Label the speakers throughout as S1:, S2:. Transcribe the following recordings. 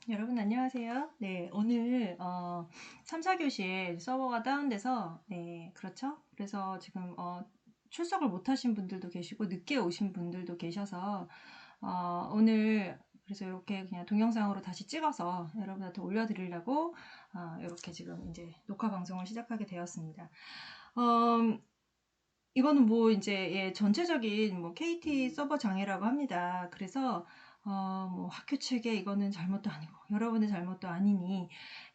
S1: 여러분 안녕하세요. 네, 오늘 3, 4교시에 서버가 다운돼서 네, 그렇죠? 그래서 지금 출석을 못 하신 분들도 계시고 늦게 오신 분들도 계셔서 오늘 그래서 이렇게 그냥 동영상으로 다시 찍어서 여러분한테 올려드리려고 이렇게 지금 이제 녹화 방송을 시작하게 되었습니다. 이거는 뭐 이제 예, 전체적인 뭐 KT 서버 장애라고 합니다. 그래서 뭐 학교 측에 이거는 잘못도 아니고 여러분의 잘못도 아니니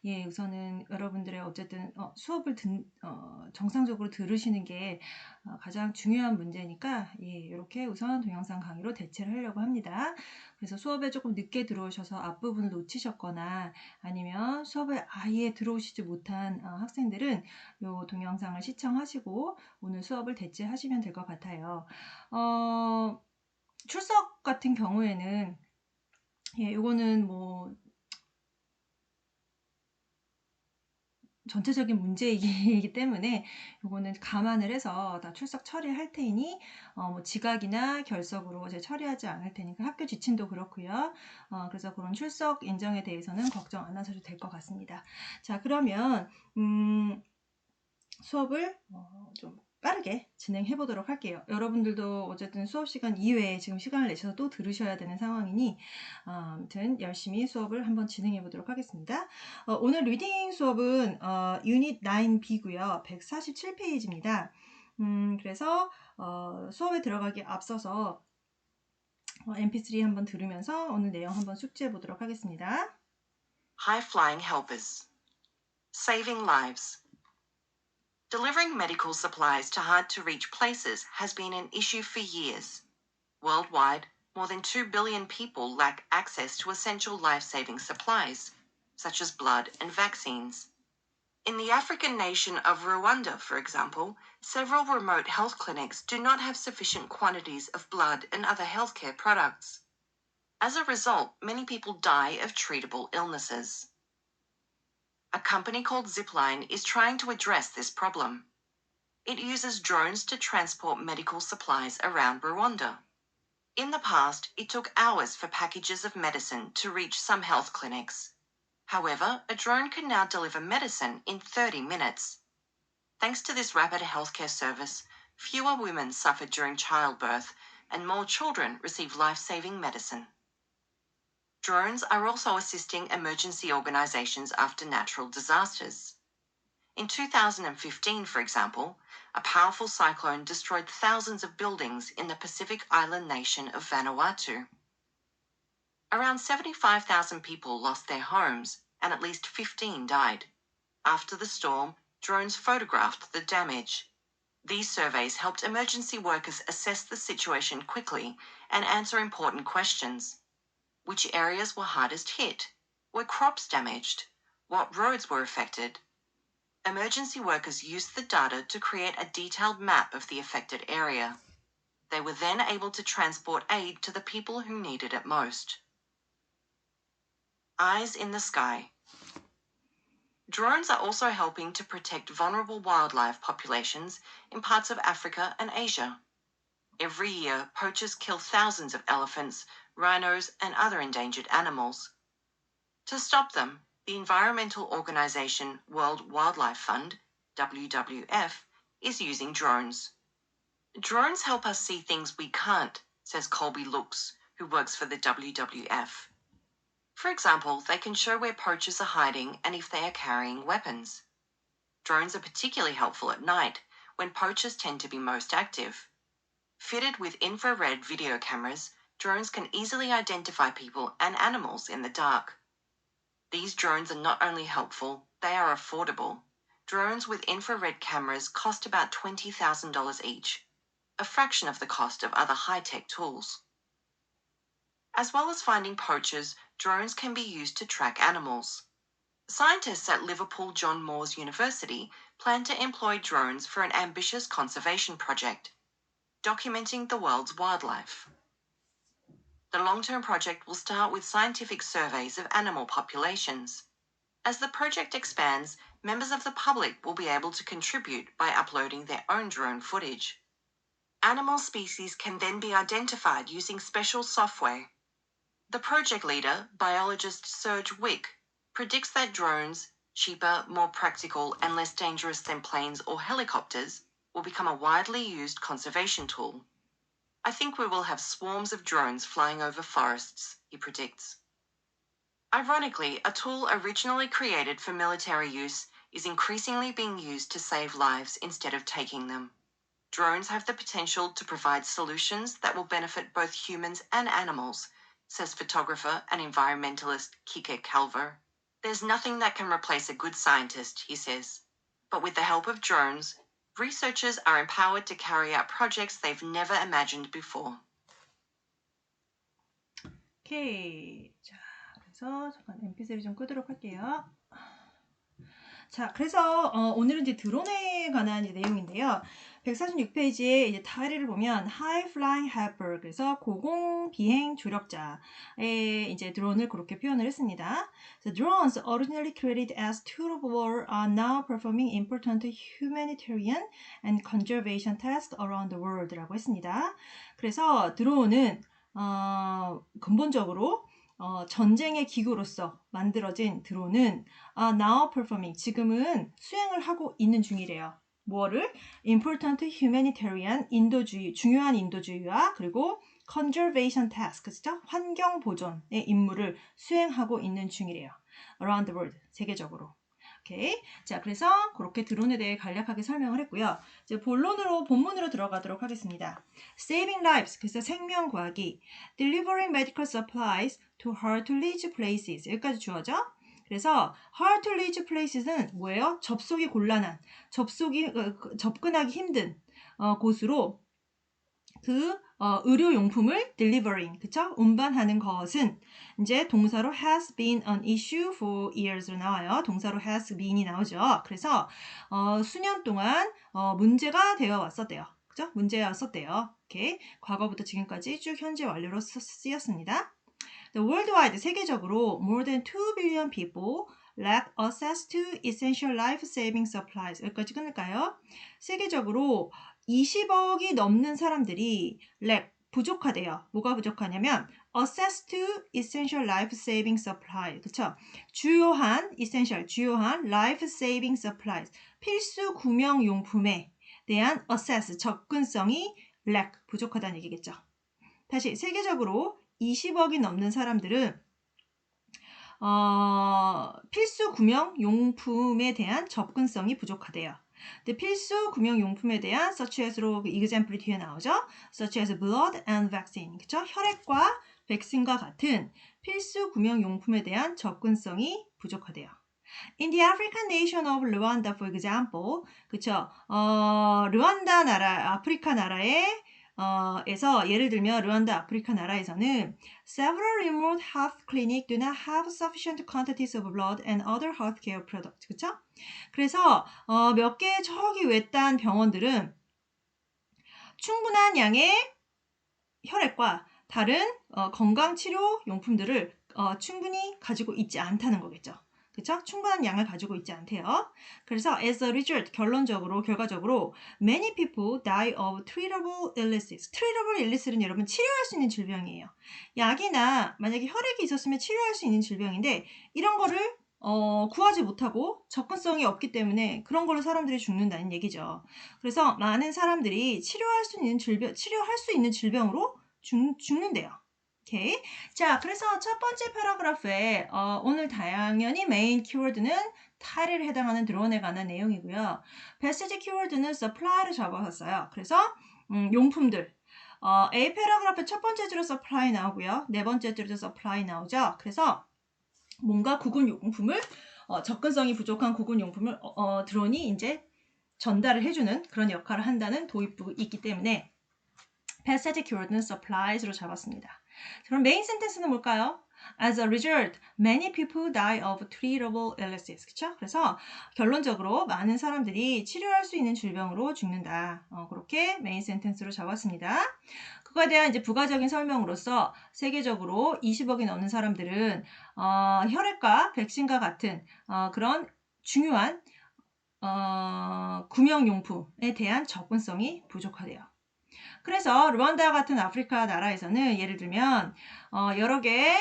S1: 예, 우선은 여러분들의 어쨌든 수업을 정상적으로 들으시는 게 가장 중요한 문제니까 예, 이렇게 우선 동영상 강의로 대체를 하려고 합니다. 그래서 수업에 조금 늦게 들어오셔서 앞부분을 놓치셨거나 아니면 수업에 아예 들어오시지 못한 학생들은 이 동영상을 시청하시고 오늘 수업을 대체하시면 될 것 같아요. 출석 같은 경우에는 예, 이거는 뭐 전체적인 문제이기 때문에 이거는 감안을 해서 다 출석 처리할 테니 뭐 지각이나 결석으로 제 처리하지 않을 테니까 학교 지침도 그렇고요. 그래서 그런 출석 인정에 대해서는 걱정 안 하셔도 될 것 같습니다. 자, 그러면 수업을 좀 빠르게 진행해 보도록 할게요. 여러분들도 어쨌든 수업 시간 이외에 지금 시간을 내셔서 또 들으셔야 되는 상황이니 아무튼 열심히 수업을 한번 진행해 보도록 하겠습니다. 오늘 리딩 수업은 유닛 9B고요. 147페이지입니다. 그래서 수업에 들어가기 앞서서 mp3 한번 들으면서 오늘 내용 한번 숙지해 보도록 하겠습니다.
S2: High-flying helpers. Saving lives. Delivering medical supplies to hard-to-reach places has been an issue for years. Worldwide, more than 2 billion people lack access to essential life-saving supplies, such as blood and vaccines. In the African nation of Rwanda, for example, several remote health clinics do not have sufficient quantities of blood and other healthcare products. As a result, many people die of treatable illnesses. A company called Zipline is trying to address this problem. It uses drones to transport medical supplies around Rwanda. In the past, it took hours for packages of medicine to reach some health clinics. However, a drone can now deliver medicine in 30 minutes. Thanks to this rapid healthcare service, fewer women suffer during childbirth and more children receive life-saving medicine. Drones are also assisting emergency organizations after natural disasters. In 2015, for example, a powerful cyclone destroyed thousands of buildings in the Pacific island nation of Vanuatu. Around 75,000 people lost their homes and at least 15 died. After the storm, drones photographed the damage. These surveys helped emergency workers assess the situation quickly and answer important questions. Which areas were hardest hit? Were crops damaged? What roads were affected? Emergency workers used the data to create a detailed map of the affected area. They were then able to transport aid to the people who needed it most. Eyes in the sky. Drones are also helping to protect vulnerable wildlife populations in parts of Africa and Asia. Every year, poachers kill thousands of elephants, rhinos, and other endangered animals. To stop them, the environmental organization World Wildlife Fund, WWF, is using drones. Drones help us see things we can't, says Colby Lux, who works for the WWF. For example, they can show where poachers are hiding and if they are carrying weapons. Drones are particularly helpful at night, when poachers tend to be most active. Fitted with infrared video cameras, drones can easily identify people and animals in the dark. These drones are not only helpful, they are affordable. Drones with infrared cameras cost about $20,000 each, a fraction of the cost of other high-tech tools. As well as finding poachers, drones can be used to track animals. Scientists at Liverpool John Moores University plan to employ drones for an ambitious conservation project, documenting the world's wildlife. The long-term project will start with scientific surveys of animal populations. As the project expands, members of the public will be able to contribute by uploading their own drone footage. Animal species can then be identified using special software. The project leader, biologist Serge Wick, predicts that drones, cheaper, more practical, and less dangerous than planes or helicopters, will become a widely used conservation tool. I think we will have swarms of drones flying over forests, he predicts. Ironically, a tool originally created for military use is increasingly being used to save lives instead of taking them. Drones have the potential to provide solutions that will benefit both humans and animals, says photographer and environmentalist Kike Calvo. There's nothing that can replace a good scientist, he says. But with the help of drones, researchers are empowered to carry out projects they've never imagined before.
S1: 오케이. 자, 그래서 잠깐 mp3 좀 끄도록 할게요. 자, 그래서 오늘은 이제 드론에 관한 이제 내용인데요. 146페이지에 이제 타이틀을 보면 High Flying Helper, 그래서 고공 비행 조력자의 이제 드론을 그렇게 표현을 했습니다. The drones originally created as tools of war are now performing important humanitarian and conservation tasks around the world라고 했습니다. 그래서 드론은 근본적으로 전쟁의 기구로서 만들어진 드론은 now performing, 지금은 수행을 하고 있는 중이래요. 뭐를? Important humanitarian, 인도주의, 중요한 인도주의와 그리고 conservation task, 그죠? 환경 보존의 임무를 수행하고 있는 중이래요. Around the world, 세계적으로. 오케이. 자, 그래서 그렇게 드론에 대해 간략하게 설명을 했고요. 이제 본문으로 들어가도록 하겠습니다. Saving lives, 그래서 생명 구하기. Delivering medical supplies to hard to reach places. 여기까지 주어져. 그래서 hard to reach places는 뭐예요? 접속이 곤란한, 접근하기 힘든 곳으로 의료용품을 delivering, 그쵸? 운반하는 것은 이제 동사로 has been an issue for years로 나와요. 동사로 has been이 나오죠. 그래서 수년 동안 문제가 되어 왔었대요. 그죠? 문제가 왔었대요. 오케이. 과거부터 지금까지 쭉 현재 완료로 쓰였습니다. The worldwide, 세계적으로 more than 2 billion people lack access to essential life-saving supplies. 여기까지 끊을까요? 세계적으로 20억이 넘는 사람들이 lack, 부족하대요. 뭐가 부족하냐면 access to essential life-saving supplies. 그쵸? 주요한 life-saving supplies. 필수 구명용품에 대한 access, 접근성이 lack, 부족하다는 얘기겠죠. 다시, 세계적으로 20억이 넘는 사람들은 필수 구명용품에 대한 접근성이 부족하대요. 근데 필수 구명용품에 대한 such as로 example이 뒤에 나오죠. such as blood and vaccine. 그쵸? 혈액과 백신과 같은 필수 구명용품에 대한 접근성이 부족하대요. In the African nation of Rwanda, for example, 그쵸? 르완다 나라, 아프리카 나라에 에서 예를 들면 르완다 아프리카 나라에서는 several remote health clinics do not have sufficient quantities of blood and other healthcare products. 그쵸? 그래서 몇 개 저기 외딴 병원들은 충분한 양의 혈액과 다른 건강치료 용품들을 충분히 가지고 있지 않다는 거겠죠. 그쵸? 충분한 양을 가지고 있지 않대요. 그래서 as a result, 결과적으로 many people die of treatable illnesses. treatable illness는 여러분 치료할 수 있는 질병이에요. 약이나 만약에 혈액이 있었으면 치료할 수 있는 질병인데 이런 거를 구하지 못하고 접근성이 없기 때문에 그런 걸로 사람들이 죽는다는 얘기죠. 그래서 많은 사람들이 치료할 수 있는 질병으로 죽는데요. 오케이. 자, 그래서 첫 번째 패러그래프에 오늘 당연히 메인 키워드는 타일에 해당하는 드론에 관한 내용이고요. 패시지 키워드는 supply를 잡아왔어요. 그래서 용품들. A 패러그래프 첫 번째 줄에 supply 나오고요. 네 번째 줄에 supply 나오죠. 그래서 뭔가 구군용품을 접근성이 부족한 구군용품을 드론이 이제 전달을 해주는 그런 역할을 한다는 도입부가 있기 때문에 패시지 키워드는 supplies로 잡았습니다. 그럼 메인 센텐스는 뭘까요? As a result, many people die of treatable illnesses. 그쵸? 그래서 결론적으로 많은 사람들이 치료할 수 있는 질병으로 죽는다. 그렇게 메인 센텐스로 잡았습니다. 그거에 대한 이제 부가적인 설명으로서 세계적으로 20억이 넘는 사람들은 혈액과 백신과 같은 그런 중요한 구명용품에 대한 접근성이 부족하대요. 그래서 르완다 같은 아프리카 나라에서는 예를 들면 여러 개의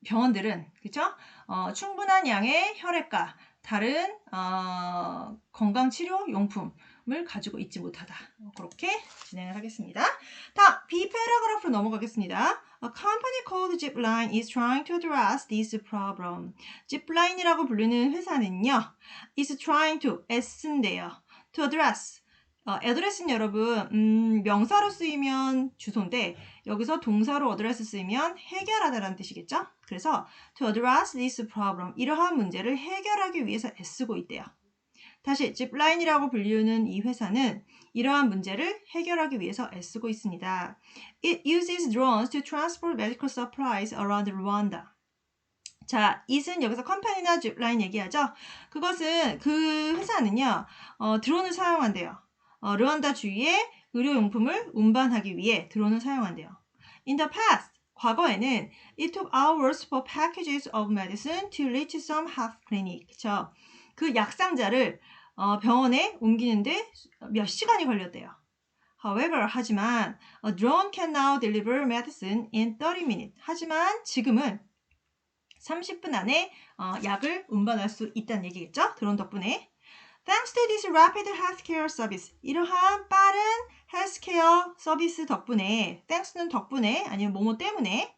S1: 병원들은 그죠? 충분한 양의 혈액과 다른 건강치료 용품을 가지고 있지 못하다. 그렇게 진행을 하겠습니다. 다음 B 패러그래프로 넘어가겠습니다. A company called Zipline is trying to address this problem. Zipline이라고 불리는 회사는요, is trying to S인데요. To address. address는 여러분 명사로 쓰이면 주소인데 여기서 동사로 address 쓰이면 해결하다라는 뜻이겠죠? 그래서 to address this problem 이러한 문제를 해결하기 위해서 애쓰고 있대요. 다시 zipline이라고 불리우는 이 회사는 이러한 문제를 해결하기 위해서 애쓰고 있습니다. It uses drones to transport medical supplies around Rwanda. 자, it은 여기서 컴퍼니나 zipline 얘기하죠? 그것은 그 회사는요, 드론을 사용한대요. 르완다 주위에 의료용품을 운반하기 위해 드론을 사용한대요. In the past, 과거에는 it took hours for packages of medicine to reach some health clinic. 그쵸? 그 약상자를 병원에 옮기는데 몇 시간이 걸렸대요. However, 하지만 a drone can now deliver medicine in 30 minutes. 하지만 지금은 30분 안에 약을 운반할 수 있다는 얘기겠죠? 드론 덕분에. Thanks to this rapid healthcare service. 이러한 빠른 헬스케어 서비스 덕분에, thanks는 덕분에 아니면 뭐뭐 때문에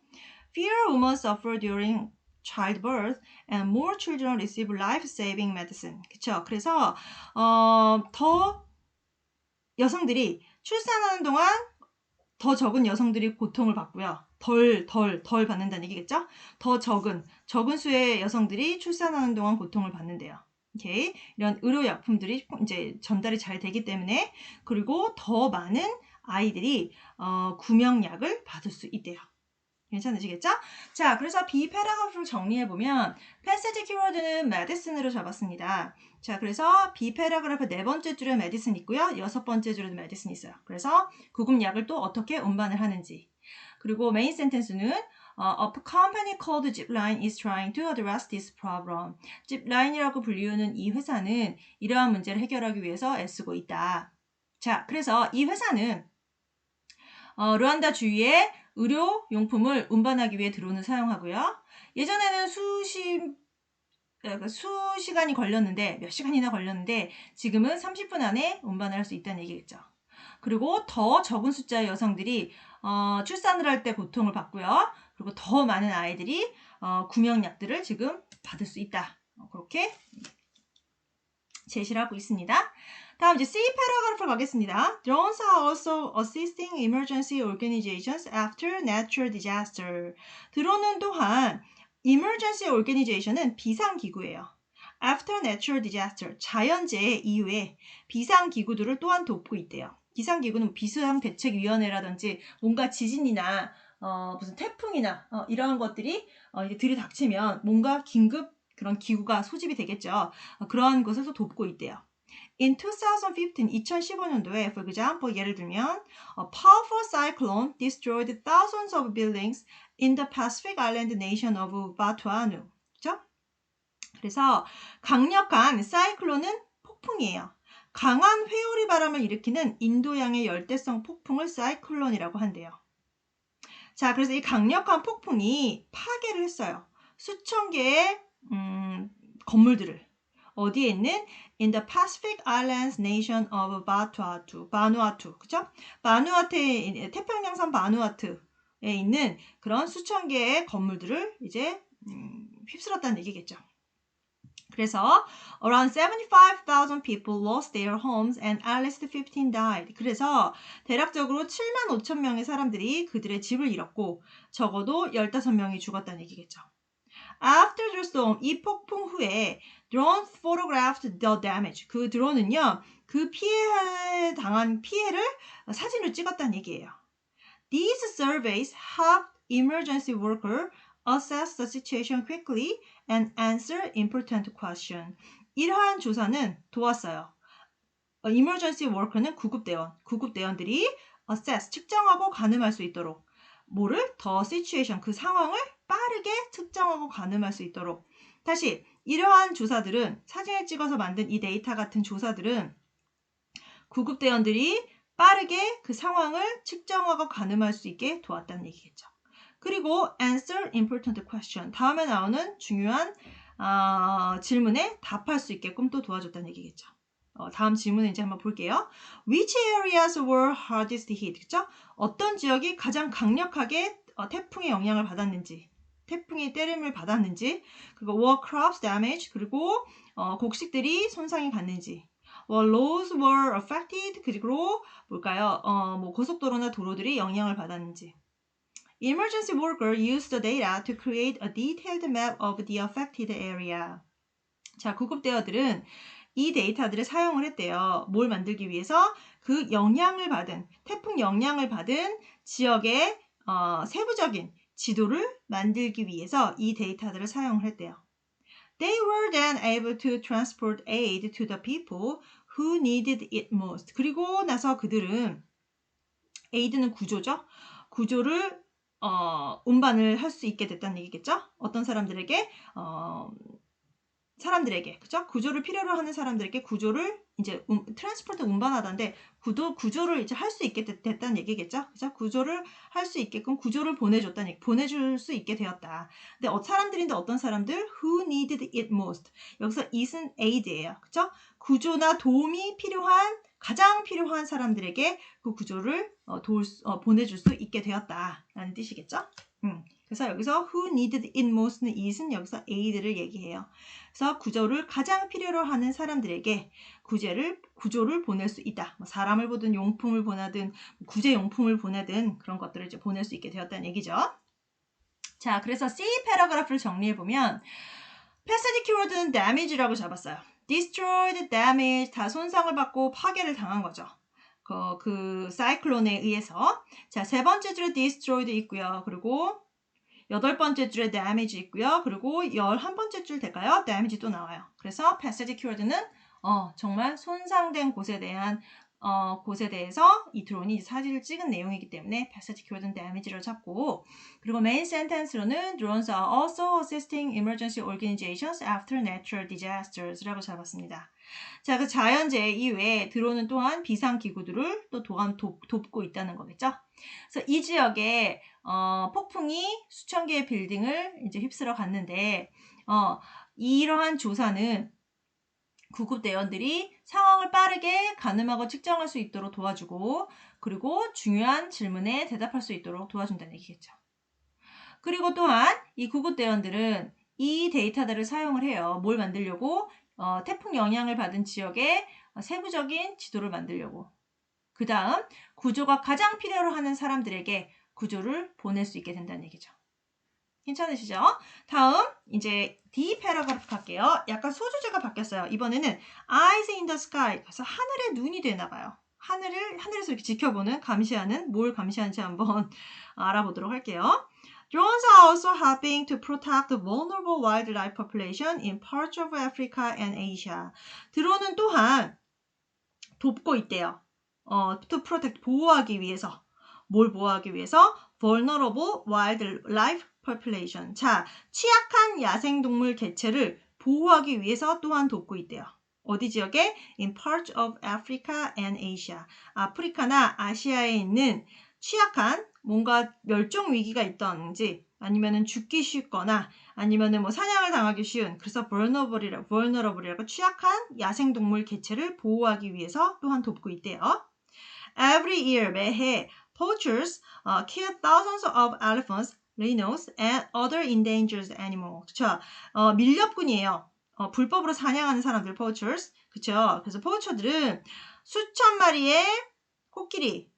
S1: fewer women suffer during childbirth and more children receive life-saving medicine. 그쵸? 그래서 더 여성들이 출산하는 동안 더 적은 여성들이 고통을 받고요. 덜 받는다는 얘기겠죠? 더 적은 수의 여성들이 출산하는 동안 고통을 받는데요. 오케이. 이런 의료약품들이 이제 전달이 잘 되기 때문에 그리고 더 많은 아이들이 구명약을 받을 수 있대요. 괜찮으시겠죠? 자, 그래서 B 패러그래프를 정리해보면 패시지 키워드는 medicine으로 잡았습니다. 자, 그래서 B 패러그래프 네 번째 줄에 medicine 있고요. 여섯 번째 줄에도 medicine 있어요. 그래서 구급약을 또 어떻게 운반을 하는지. 그리고 메인 센텐스는 A company called Zipline is trying to address this problem. Zipline이라고 불리우는 이 회사는 이러한 문제를 해결하기 위해서 애쓰고 있다. 자, 그래서 이 회사는 르완다 주위에 의료용품을 운반하기 위해 드론을 사용하고요. 예전에는 수시간이 걸렸는데 몇 시간이나 걸렸는데 지금은 30분 안에 운반을 할 수 있다는 얘기겠죠. 그리고 더 적은 숫자의 여성들이 출산을 할 때 고통을 받고요. 그리고 더 많은 아이들이 구명약들을 지금 받을 수 있다. 그렇게 제시를 하고 있습니다. 다음 이제 C 패러그래프 가겠습니다. Drones are also assisting emergency organizations after natural disaster. 드론은 또한 emergency organization은 비상기구예요. After natural disaster, 자연재해 이후에 비상기구들을 또한 돕고 있대요. 비상기구는 비상대책위원회라든지 뭔가 지진이나 무슨 태풍이나 이러한 것들이 이제 들이닥치면 뭔가 긴급 그런 기구가 소집이 되겠죠. 그러한 것을 돕고 있대요. In 2015년도에, for example, 예를 들면, a powerful cyclone destroyed thousands of buildings in the Pacific Island nation of Vanuatu. 그죠? 그래서 강력한 사이클론은 폭풍이에요. 강한 회오리 바람을 일으키는 인도양의 열대성 폭풍을 사이클론이라고 한대요. 자, 그래서 이 강력한 폭풍이 파괴를 했어요. 수천 개의 건물들을. 어디에 있는? In the Pacific Islands nation of 바누아투. 그죠? 바누아투에, 태평양섬 바누아투에 있는 그런 수천 개의 건물들을 이제 휩쓸었다는 얘기겠죠. 그래서 around 75,000 people lost their homes and at least 15 died. 그래서 대략적으로 75,000명의 사람들이 그들의 집을 잃었고 적어도 15명이 죽었다는 얘기겠죠. After the storm, 이 폭풍 후에 drones photographed the damage. 그 드론은요, 그 피해에 당한 피해를 사진으로 찍었다는 얘기예요. These surveys helped emergency workers assess the situation quickly and answer important questions. 이러한 조사는 도왔어요. emergency worker는 구급대원들이 assess, 측정하고 가늠할 수 있도록 뭐를? the situation, 그 상황을 빠르게 측정하고 가늠할 수 있도록. 다시 이러한 조사들은 사진을 찍어서 만든 이 데이터 같은 조사들은 구급대원들이 빠르게 그 상황을 측정하고 가늠할 수 있게 도왔다는 얘기겠죠. 그리고 answer important question. 다음에 나오는 중요한 질문에 답할 수 있게끔 또 도와줬다는 얘기겠죠. 다음 질문을 이제 한번 볼게요. Which areas were hardest hit? 그쵸? 어떤 지역이 가장 강력하게 태풍의 영향을 받았는지, 태풍의 때림을 받았는지, 그리고 were crops damaged? 그리고 곡식들이 손상이 갔는지, roads were affected? 그리고 뭘까요? 뭐 고속도로나 도로들이 영향을 받았는지. Emergency worker used the data to create a detailed map of the affected area. 자, 구급대원들은 이 데이터들을 사용을 했대요. 뭘 만들기 위해서? 그 영향을 받은, 태풍 영향을 받은 지역의 세부적인 지도를 만들기 위해서 이 데이터들을 사용을 했대요. They were then able to transport aid to the people who needed it most. 그리고 나서 그들은 aid는 구조죠. 구조를 운반을 할 수 있게 됐다는 얘기겠죠. 어떤 사람들에게 그죠? 구조를 필요로 하는 사람들에게 구조를 이제 트랜스포트 운반하다인데 구조를 이제 할 수 있게 됐다는 얘기겠죠? 그죠? 구조를 할 수 있게끔 구조를 보내줄 수 있게 되었다. 근데 사람들인데 어떤 사람들? Who needed it most? 여기서 it은 aid예요. 그죠? 구조나 도움이 가장 필요한 사람들에게 그 구조를 보내줄 수 있게 되었다라는 뜻이겠죠? 그래서 여기서 who needed it most는 it은 여기서 aid를 얘기해요. 그래서 구조를 가장 필요로 하는 사람들에게 구조를 보낼 수 있다. 뭐 사람을 보든 용품을 보내든 구제용품을 보내든 그런 것들을 이제 보낼 수 있게 되었다는 얘기죠. 자, 그래서 C 패러그래프를 정리해보면 passage keyword는 damage라고 잡았어요. destroyed, damage 다 손상을 받고 파괴를 당한 거죠. 그 사이클론에 의해서. 자, 세 번째 줄에 destroyed 있고요. 그리고 8번째 줄에 damage 있고요. 그리고 11번째 줄 될까요? damage 또 나와요. 그래서 passage keyword는 정말 손상된 곳에 대해서 이 드론이 사진을 찍은 내용이기 때문에 passage keyword는 damage를 잡고, 그리고 main sentence로는 drones are also assisting emergency organizations after natural disasters 라고 잡았습니다. 자, 그 자연재해 이외에 드론은 또한 비상기구들을 또 돕고 있다는 거겠죠. 그래서 이 지역에 폭풍이 수천 개의 빌딩을 이제 휩쓸어 갔는데 이러한 조사는 구급대원들이 상황을 빠르게 가늠하고 측정할 수 있도록 도와주고, 그리고 중요한 질문에 대답할 수 있도록 도와준다는 얘기겠죠. 그리고 또한 이 구급대원들은 이 데이터들을 사용을 해요. 뭘 만들려고? 태풍 영향을 받은 지역의 세부적인 지도를 만들려고. 그 다음 구조가 가장 필요로 하는 사람들에게 구조를 보낼 수 있게 된다는 얘기죠. 괜찮으시죠? 다음 이제 D 패러그래프 갈게요. 약간 소주제가 바뀌었어요. 이번에는 eyes in the sky. 그래서 하늘에 눈이 되나 봐요. 하늘에서 이렇게 지켜보는, 감시하는, 뭘 감시하는지 한번 알아보도록 할게요. Drones are also helping to protect the vulnerable wildlife population in parts of Africa and Asia. 드론은 또한 돕고 있대요. to protect, 보호하기 위해서. 뭘 보호하기 위해서? vulnerable wildlife population. 자, 취약한 야생동물 개체를 보호하기 위해서 또한 돕고 있대요. 어디 지역에? in parts of Africa and Asia. 아프리카나 아시아에 있는 취약한 뭔가 멸종 위기가 있던지, 아니면은 죽기 쉽거나, 아니면은 뭐 사냥을 당하기 쉬운, 그래서 vulnerable이라고 취약한 야생동물 개체를 보호하기 위해서 또한 돕고 있대요. Every year, 매해 poachers kill thousands of elephants, rhinos, and other endangered animals. 그쵸? 밀렵꾼이에요. 불법으로 사냥하는 사람들, poachers. 그쵸? 그래서 poacher들은 수천 마리의 코끼리,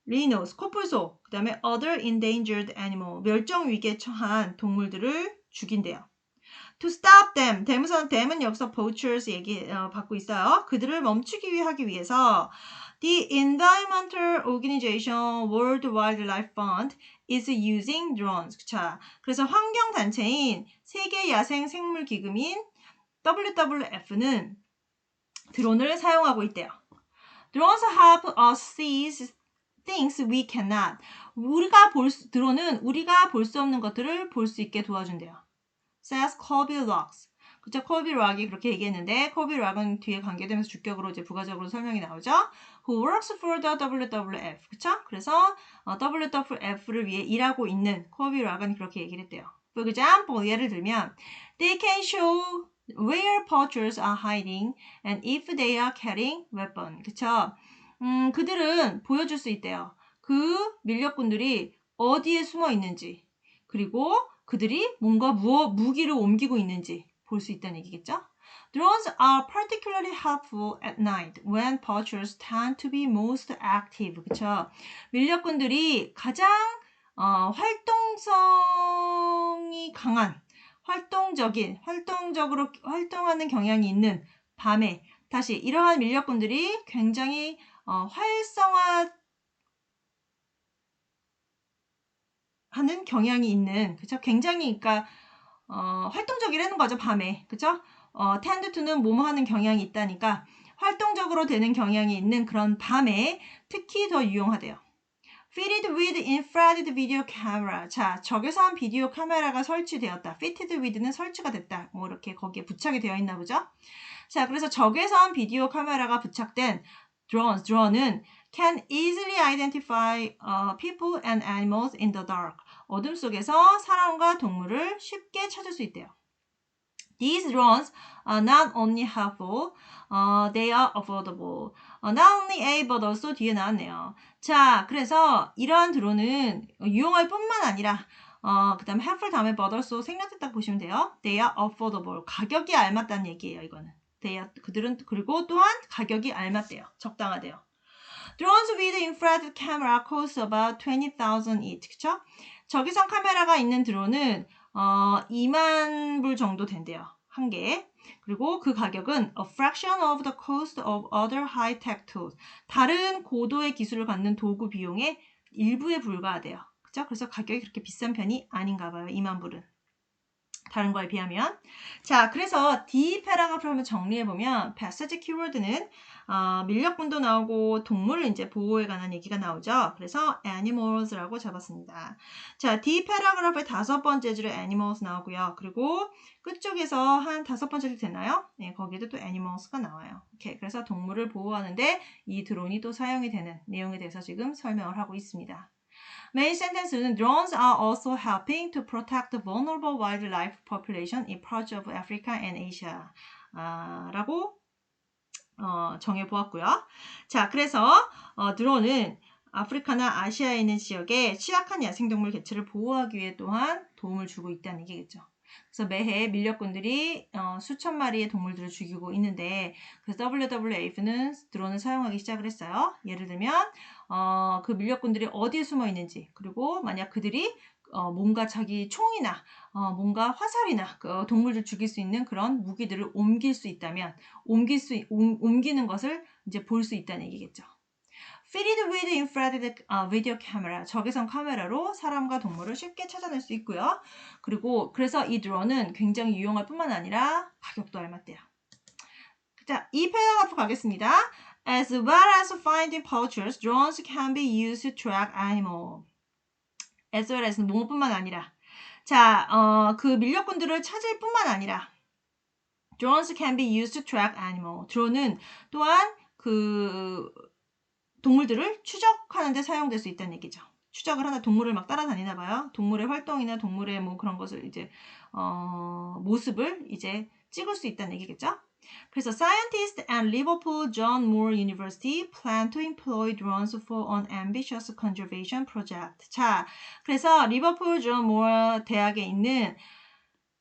S1: rhinos, 코뿔소, 그 다음에 other endangered animal, 멸종 위기에 처한 동물들을 죽인대요. To stop them, them은 여기서 poachers 받고 있어요. 그들을 멈추기 하기 위해서 The Environmental Organization World Wildlife Fund is using drones. 자, 그래서 환경단체인 세계 야생 생물 기금인 WWF는 드론을 사용하고 있대요. Drones help us see things we cannot. 드론은 우리가 볼 수 없는 것들을 볼 수 있게 도와준대요. says Kobe Locks. 그쵸? 코비 락이 그렇게 얘기했는데 코비 락은 뒤에 관계되면서 주격으로 이제 부가적으로 설명이 나오죠. Who works for the WWF. 그쵸? 그래서 WWF를 위해 일하고 있는 코비 락은 그렇게 얘기를 했대요. For example, 예를 들면 they can show where poachers are hiding and if they are carrying weapon. 그쵸? 그들은 보여줄 수 있대요. 그 밀렵꾼들이 어디에 숨어 있는지, 그리고 그들이 뭔가 무기를 옮기고 있는지 볼 수 있다는 얘기겠죠? Drones are particularly helpful at night when poachers tend to be most active. 그쵸? 밀렵꾼들이 가장 활동성이 강한, 활동적으로 활동하는 경향이 있는 밤에 다시 이러한 밀렵꾼들이 굉장히 활성화하는 경향이 있는, 그쵸? 굉장히, 그러니까, 활동적이라는 거죠, 밤에. 그쵸? tend to는 뭐뭐 하는 경향이 있다니까, 활동적으로 되는 경향이 있는 그런 밤에 특히 더 유용하대요. Fitted with infrared video camera. 자, 적외선 비디오 카메라가 설치되었다. Fitted with는 설치가 됐다. 뭐 이렇게 거기에 부착이 되어 있나 보죠? 자, 그래서 적외선 비디오 카메라가 부착된 드론은 can easily identify people and animals in the dark. 어둠 속에서 사람과 동물을 쉽게 찾을 수 있대요. These drones are not only helpful, they are affordable. Not only A, but also 뒤에 나왔네요. 자, 그래서 이러한 드론은 유용할 뿐만 아니라 그 다음에 helpful 다음에 but also 생략됐다고 보시면 돼요. They are affordable. 가격이 알맞다는 얘기예요, 이거는. 그들은 그리고 또한 가격이 알맞대요. 적당하대요. Drones with infrared camera cost about 20,000 each. 그쵸? 적외선 카메라가 있는 드론은 2만 불 정도 된대요. 한 개. 그리고 그 가격은 a fraction of the cost of other high-tech tools. 다른 고도의 기술을 갖는 도구 비용의 일부에 불과하대요. 그쵸? 그래서 가격이 그렇게 비싼 편이 아닌가 봐요. 2만 불은. 다른 거에 비하면. 자, 그래서 D 패러그래프를 한번 정리해보면 passage 키워드는 밀렵꾼도 나오고 동물을 이제 보호에 관한 얘기가 나오죠. 그래서 animals라고 잡았습니다. 자, D 패러그래프의 5번째 줄에 animals 나오고요. 그리고 끝쪽에서 한 5번째 줄 되나요? 네, 거기도 또 animals가 나와요. 오케이, 그래서 동물을 보호하는데 이 드론이 또 사용이 되는 내용에 대해서 지금 설명을 하고 있습니다. Main sentence는 drones are also helping to protect the vulnerable wildlife population in parts of Africa and Asia. 라고 정해보았고요. 자, 그래서 드론은 아프리카나 아시아에 있는 지역에 취약한 야생동물 개체를 보호하기 위해 또한 도움을 주고 있다는 얘기겠죠. 그래서 매해 밀렵꾼들이 수천 마리의 동물들을 죽이고 있는데 그래서 WWF는 드론을 사용하기 시작을 했어요. 예를 들면 그 밀렵꾼들이 어디에 숨어 있는지 그리고 만약 그들이 뭔가 자기 총이나 뭔가 화살이나 동물들 죽일 수 있는 그런 무기들을 옮길 수 있다면 옮기는 것을 이제 볼 수 있다는 얘기겠죠. Fitted with infrared video camera. 적외선 카메라로 사람과 동물을 쉽게 찾아낼 수 있고요. 그리고 그래서 이 드론은 굉장히 유용할 뿐만 아니라 가격도 알맞대요. 자, 이 패러그래프 가겠습니다. As well as finding poachers, drones can be used to track animal. As well as 뭐뿐만 아니라 자, 그 밀렵꾼들을 찾을 뿐만 아니라 drones can be used to track animal. 드론은 또한 그 동물들을 추적하는 데 사용될 수 있다는 얘기죠. 추적을 하나 동물을 막 따라다니나 봐요. 동물의 활동이나 동물의 뭐 그런 것을 이제 모습을 이제 찍을 수 있다는 얘기겠죠. 그래서 scientists at Liverpool John Moore University plan to employ drones for an ambitious conservation project. 자, 그래서 리버풀 존 모어 대학에 있는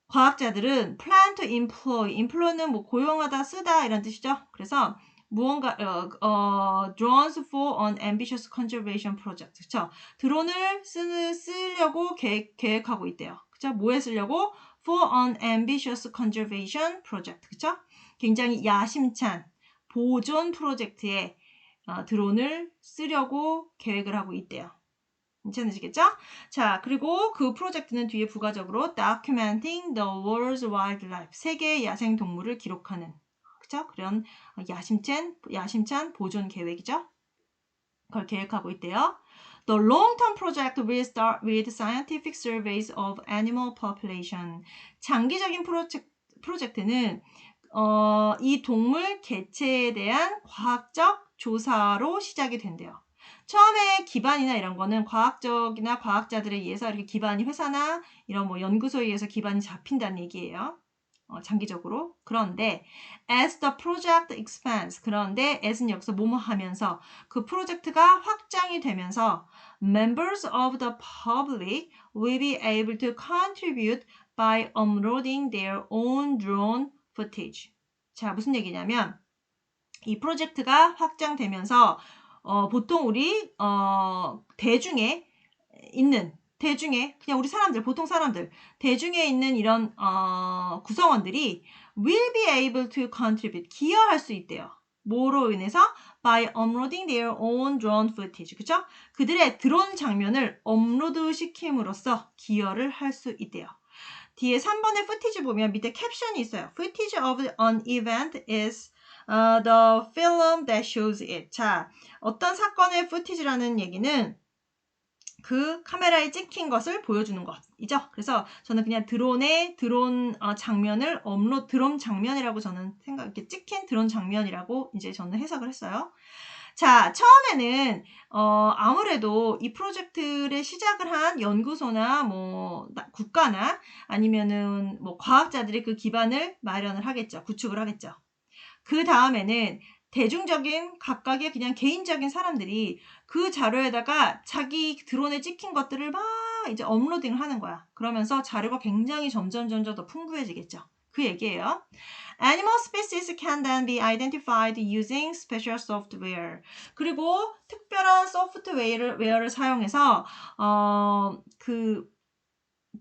S1: 과학자들은 plan to employ는 뭐 고용하다, 쓰다 이런 뜻이죠. 그래서 무언가 drones for an ambitious conservation project. 그렇죠? 드론을 쓰려고 계획하고 있대요. 그렇죠? 뭐에 쓰려고? for an ambitious conservation project. 그렇죠? 굉장히 야심찬 보존 프로젝트에 드론을 쓰려고 계획을 하고 있대요. 괜찮으시겠죠? 자, 그리고 그 프로젝트는 뒤에 부가적으로 documenting the world's wildlife, 세계의 야생 동물을 기록하는, 그쵸? 그런 야심찬 보존 계획이죠. 그걸 계획하고 있대요. The long-term project will start with scientific surveys of animal population. 장기적인 프로젝트는 이 동물 개체에 대한 과학적 조사로 시작이 된대요. 처음에 기반이나 이런 거는 과학적이나 과학자들에 의해서 이렇게 기반이 회사나 이런 뭐 연구소에 의해서 기반이 잡힌다는 얘기예요. 장기적으로. 그런데 as the project expands, 그런데 as는 여기서 뭐뭐 하면서 그 프로젝트가 확장이 되면서 members of the public will be able to contribute by uploading their own drone footage. 자, 무슨 얘기냐면 이 프로젝트가 확장되면서 보통 우리 대중에 그냥 우리 사람들, 보통 사람들, 대중에 있는 이런 구성원들이 will be able to contribute, 기여할 수 있대요. 뭐로 인해서? by uploading their own drone footage. 그죠? 그들의 드론 장면을 업로드 시킴으로써 기여를 할 수 있대요. 뒤에 3번의 footage 보면 밑에 캡션이 있어요. Footage of an event is the film that shows it. 자, 어떤 사건의 footage라는 얘기는 그 카메라에 찍힌 것을 보여주는 것이죠. 그래서 저는 그냥 드론 장면을 드론 장면이라고 저는 이렇게 찍힌 드론 장면이라고 이제 저는 해석을 했어요. 자, 처음에는 아무래도 이 프로젝트를 시작을 한 연구소나 뭐 국가나 아니면은 뭐 과학자들이 그 기반을 마련을 하겠죠. 구축을 하겠죠. 그 다음에는 대중적인 각각의 그냥 개인적인 사람들이 그 자료에다가 자기 드론에 찍힌 것들을 막 이제 업로딩을 하는 거야. 그러면서 자료가 굉장히 점점 더 풍부해지겠죠. 그 얘기예요. Animal species can then be identified using special software. 그리고 특별한 소프트웨어를 사용해서 그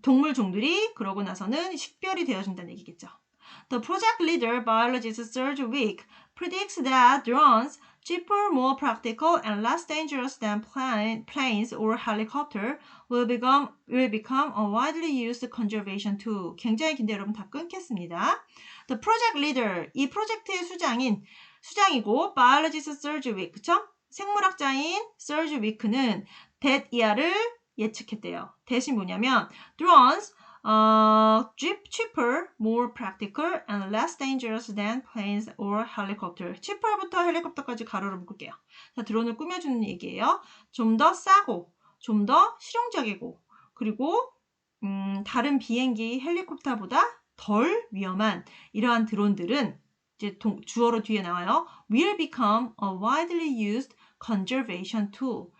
S1: 동물 종들이 그러고 나서는 식별이 되어준다는 얘기겠죠. The project leader, biologist Serge Wick, predicts that drones, cheaper, more practical, and less dangerous than planes or helicopter, will become a widely used conservation tool. 굉장히 긴데 여러분 다 끊겠습니다. The project leader, 이 프로젝트의 수장이고 biologist Serge Wick, 그쵸? 생물학자인 Serge Wick는 that 이하를 예측했대요. 대신 뭐냐면 drones, cheaper, more practical, and less dangerous than planes or helicopter. cheaper부터 헬리콥터까지 가로로 묶을게요. 자, 드론을 꾸며주는 얘기예요. 좀 더 싸고, 좀 더 실용적이고, 그리고 다른 비행기, 헬리콥터보다 덜 위험한 이러한 드론들은 이제 주어로 뒤에 나와요. will become a widely used conservation tool.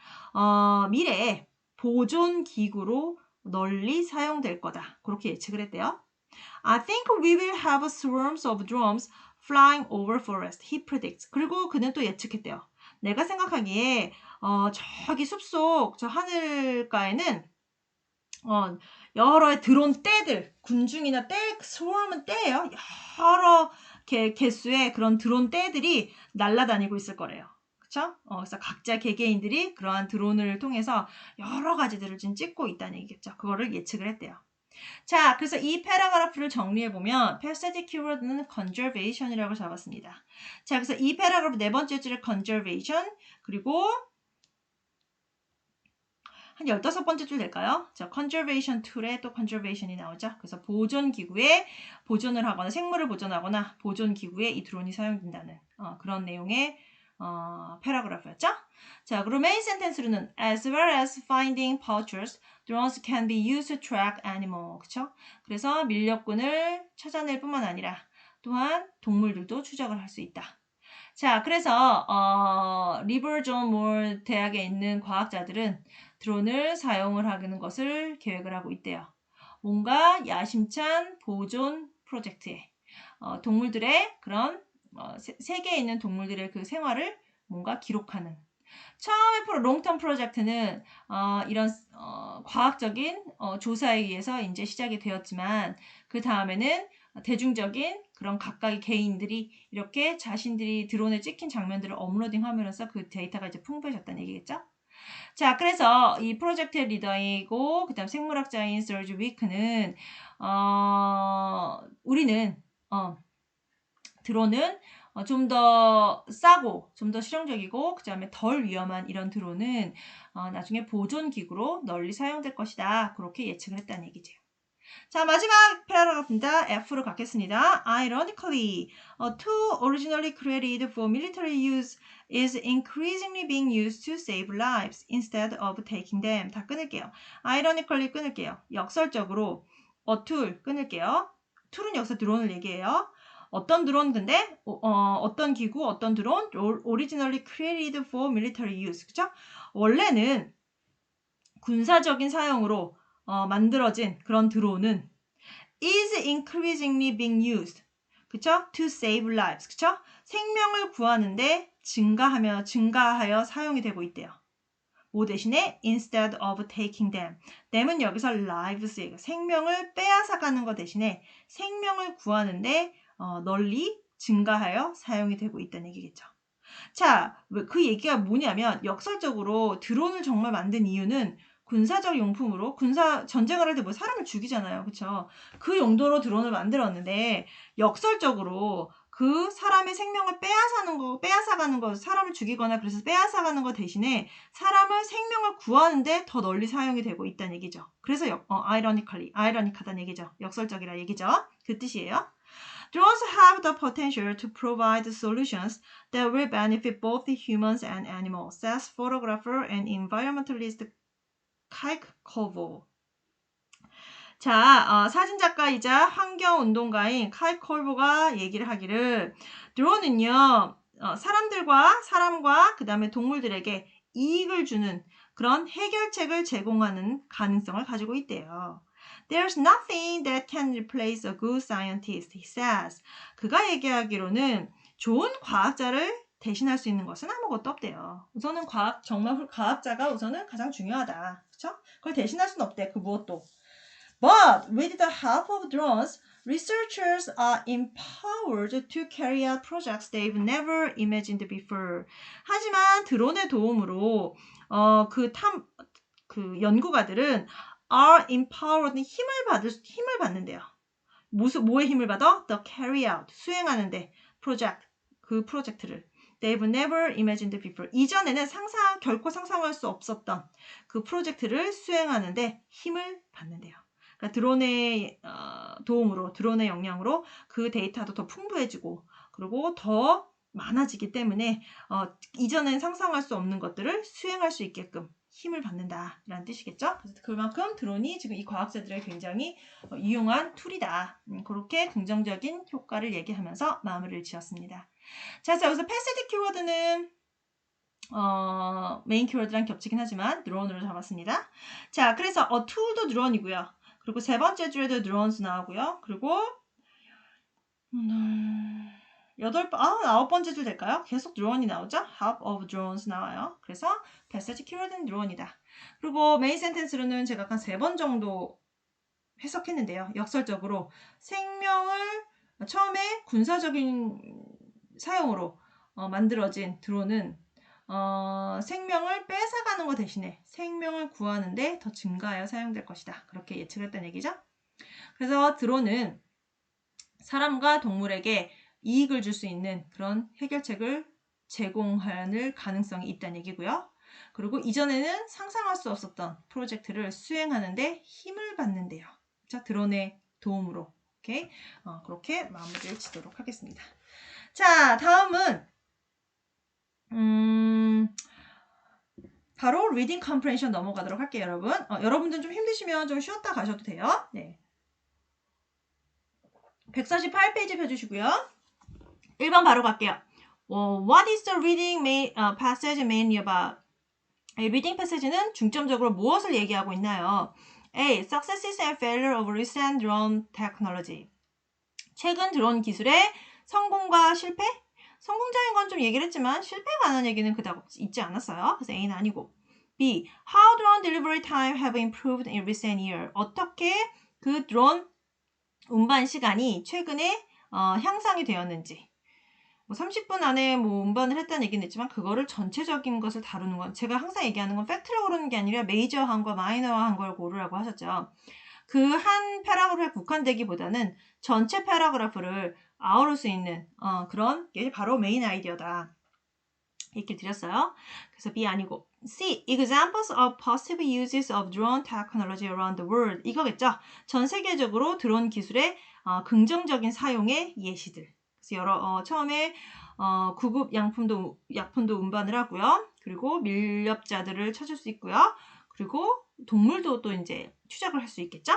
S1: 미래에 보존 기구로 널리 사용될 거다. 그렇게 예측을 했대요. I think we will have swarms of drones flying over forest. He predicts. 그리고 그는 또 예측했대요. 내가 생각하기에 저기 숲속 저 하늘가에는 여러 드론 떼들, 군중이나 swarm은 떼예요. 여러 개수의 그런 드론 떼들이 날아다니고 있을 거래요. 그쵸? 그래서 각자 개개인들이 그러한 드론을 통해서 여러 가지들을 지금 찍고 있다는 얘기겠죠. 그거를 예측을 했대요. 자, 그래서 이 패러그래프를 정리해보면 parasitic keyword는 conservation이라고 잡았습니다. 자, 그래서 이 패러그래프 네 번째 줄에 conservation, 그리고 한 15번째 줄 될까요? 자, conservation tool에 또 conservation이 나오죠. 그래서 보존기구에 보존을 하거나 생물을 보존하거나 보존기구에 이 드론이 사용된다는 그런 내용의 패러그래프였죠. 자, 그리고 메인 센텐스로는 as well as finding poachers, drones can be used to track animal. 그쵸? 그래서 밀렵꾼을 찾아낼 뿐만 아니라 또한 동물들도 추적을 할 수 있다. 자, 그래서 리버 존 몰 대학에 있는 과학자들은 드론을 사용을 하는 것을 계획을 하고 있대요. 뭔가 야심찬 보존 프로젝트에 동물들의 그런 세계에 있는 동물들의 그 생활을 뭔가 기록하는. 처음에 롱텀 프로젝트는 이런 과학적인 조사에 의해서 이제 시작이 되었지만 그 다음에는 대중적인 그런 각각의 개인들이 이렇게 자신들이 드론에 찍힌 장면들을 업로딩함으로써 그 데이터가 이제 풍부해졌다는 얘기겠죠? 자, 그래서 이 프로젝트의 리더이고 그다음 생물학자인 서지 위크는 우리는 드론은 좀 더 싸고 좀 더 실용적이고 그다음에 덜 위험한 이런 드론은 나중에 보존 기구로 널리 사용될 것이다. 그렇게 예측을 했다는 얘기죠. 자, 마지막 패러그래프입니다. F로 갖겠습니다. Ironically, a tool originally created for military use is increasingly being used to save lives instead of taking them. 다 끊을게요. Ironically 끊을게요. 역설적으로 a tool 끊을게요. 툴은 여기서 드론을 얘기해요. 어떤 드론 근데 어떤 기구, 어떤 드론 originally created for military use. 그쵸? 원래는 군사적인 사용으로 만들어진 그런 드론은 is increasingly being used. 그쵸? To save lives. 그쵸? 생명을 구하는데 증가하여 사용이 되고 있대요. 뭐 대신에 instead of taking them. them은 여기서 lives예요. 생명을 빼앗아가는 것 대신에 생명을 구하는데 널리 증가하여 사용이 되고 있다는 얘기겠죠. 자, 그 얘기가 뭐냐면 역설적으로 드론을 정말 만든 이유는 군사적 용품으로 전쟁을 할 때 뭐 사람을 죽이잖아요. 그쵸? 그 용도로 드론을 만들었는데 역설적으로 그 사람의 생명을 빼앗아가는 거, 사람을 죽이거나 그래서 빼앗아가는 거 대신에 사람을 생명을 구하는데 더 널리 사용이 되고 있다는 얘기죠. 그래서 아이러니하다는 얘기죠. 역설적이라 얘기죠. 그 뜻이에요. Drones have the potential to provide solutions that will benefit both the humans and animals, says photographer and environmentalist Kyle Kovo. 자, 사진작가이자 환경운동가인 카이 콜보가 얘기를 하기를 드론은요, 사람과 그 다음에 동물들에게 이익을 주는 그런 해결책을 제공하는 가능성을 가지고 있대요. There's nothing that can replace a good scientist, he says. 그가 얘기하기로는 좋은 과학자를 대신할 수 있는 것은 아무것도 없대요. 우선은 정말 과학자가 우선은 가장 중요하다. 그쵸? 그걸 대신할 수는 없대, 그 무엇도. But with the help of drones, researchers are empowered to carry out projects they've never imagined before. 하지만 드론의 도움으로 그 연구가들은 are empowered 힘을 받는데요. 뭐에 힘을 받아? The carry out 수행하는데 그 프로젝트를 they've never imagined before. 이전에는 결코 상상할 수 없었던 그 프로젝트를 수행하는데 힘을 받는데요. 그러니까 드론의 도움으로, 드론의 영향으로 그 데이터도 더 풍부해지고 그리고 더 많아지기 때문에 이전엔 상상할 수 없는 것들을 수행할 수 있게끔 힘을 받는다라는 뜻이겠죠. 그래서 그만큼 드론이 지금 이 과학자들의 굉장히 유용한 툴이다. 그렇게 긍정적인 효과를 얘기하면서 마무리를 지었습니다. 자, 여기서 패시드 키워드는 메인 키워드랑 겹치긴 하지만 드론으로 잡았습니다. 자, 그래서 툴도 드론이고요. 그리고 세 번째 줄에도 drones 나오고요. 그리고 9번째 줄 될까요? 계속 drone이 나오죠? help of drones 나와요. 그래서 passage keyword는 drone이다. 그리고 메인 센텐스로는 제가 한 3번 정도 해석했는데요. 역설적으로 생명을 처음에 군사적인 사용으로 만들어진 드론은 생명을 뺏어가는 것 대신에 생명을 구하는데 더 증가하여 사용될 것이다. 그렇게 예측했다는 얘기죠. 그래서 드론은 사람과 동물에게 이익을 줄 수 있는 그런 해결책을 제공할 가능성이 있다는 얘기고요. 그리고 이전에는 상상할 수 없었던 프로젝트를 수행하는데 힘을 받는데요. 자, 드론의 도움으로. 오케이? 그렇게 마무리를 짓도록 하겠습니다. 자, 다음은 바로 리딩 컴프레hension 넘어가도록 할게요, 여러분. 여러분들 좀 힘드시면 좀 쉬었다 가셔도 돼요. 네. 148페이지 펴주시고요. 1번 바로 갈게요. What is the reading passage mainly about? 이 리딩 패시지는 중점적으로 무엇을 얘기하고 있나요? A. Successes and failure of recent drone technology. 최근 드론 기술의 성공과 실패? 성공적인 건 좀 얘기를 했지만 실패가 안 한 얘기는 그닥 있지 않았어요. 그래서 A는 아니고. B. How drone delivery time have improved in recent year. 어떻게 그 드론 운반 시간이 최근에 향상이 되었는지. 30분 안에 운반을 했다는 얘기는 있지만 그거를 전체적인 것을 다루는 건 제가 항상 얘기하는 건 팩트를 고르는 게 아니라 메이저한 과 마이너한 걸 고르라고 하셨죠. 그 한 패러그래프에 국한되기보다는 전체 패러그래프를 아우를 수 있는 그런 게 바로 메인 아이디어다. 얘기를 드렸어요. 그래서 B 아니고 C. Examples of positive uses of drone technology around the world. 이거겠죠. 전 세계적으로 드론 기술의 긍정적인 사용의 예시들. 그래서 처음에 구급 약품도 운반을 하고요. 그리고 밀렵자들을 찾을 수 있고요. 그리고 동물도 또 이제 추적을 할 수 있겠죠.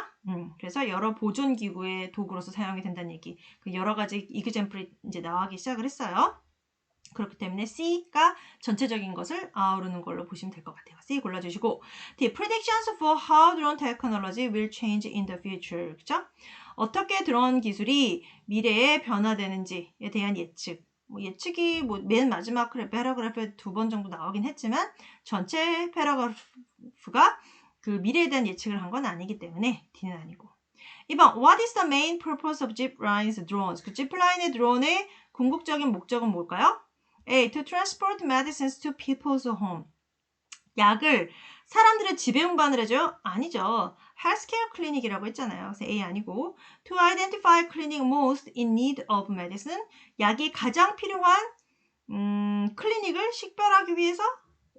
S1: 그래서 여러 보존 기구의 도구로서 사용이 된다는 얘기. 그 여러 가지 이그젬플이 이제 나오기 시작을 했어요. 그렇기 때문에 C가 전체적인 것을 아우르는 걸로 보시면 될 것 같아요. C 골라주시고 D. Predictions for how drone technology will change in the future. 그렇죠? 어떻게 드론 기술이 미래에 변화되는지에 대한 예측. 예측이 맨 마지막 패러그래프에 2번 정도 나오긴 했지만 전체 패러그래프가 그 미래에 대한 예측을 한 건 아니기 때문에 D는 아니고. 2번 What is the main purpose of zipline's drones? 그 zipline의 드론의 궁극적인 목적은 뭘까요? A. To transport medicines to people's home. 약을 사람들의 집에 운반을 해줘요? 아니죠. Healthcare clinic이라고 했잖아요. 그래서 A 아니고 To identify clinic most in need of medicine. 약이 가장 필요한 클리닉을 식별하기 위해서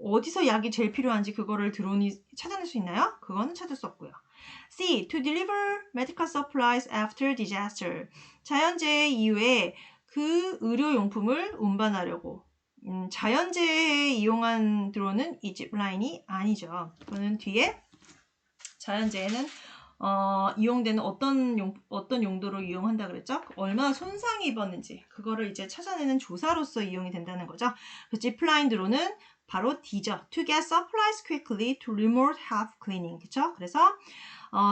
S1: 어디서 약이 제일 필요한지 그거를 드론이 찾아낼 수 있나요? 그거는 찾을 수 없고요. C. To deliver medical supplies after disaster. 자연재해 이후에 그 의료용품을 운반하려고 자연재해에 이용한 드론은 이 지프라인이 아니죠. 그거는 뒤에 자연재해는 이용되는 어떤 용도로 이용한다 그랬죠? 얼마나 손상이 입었는지 그거를 이제 찾아내는 조사로서 이용이 된다는 거죠. 그 지프라인 드론은 바로 D죠. To get supplies quickly to remote health cleaning. 그쵸? 그래서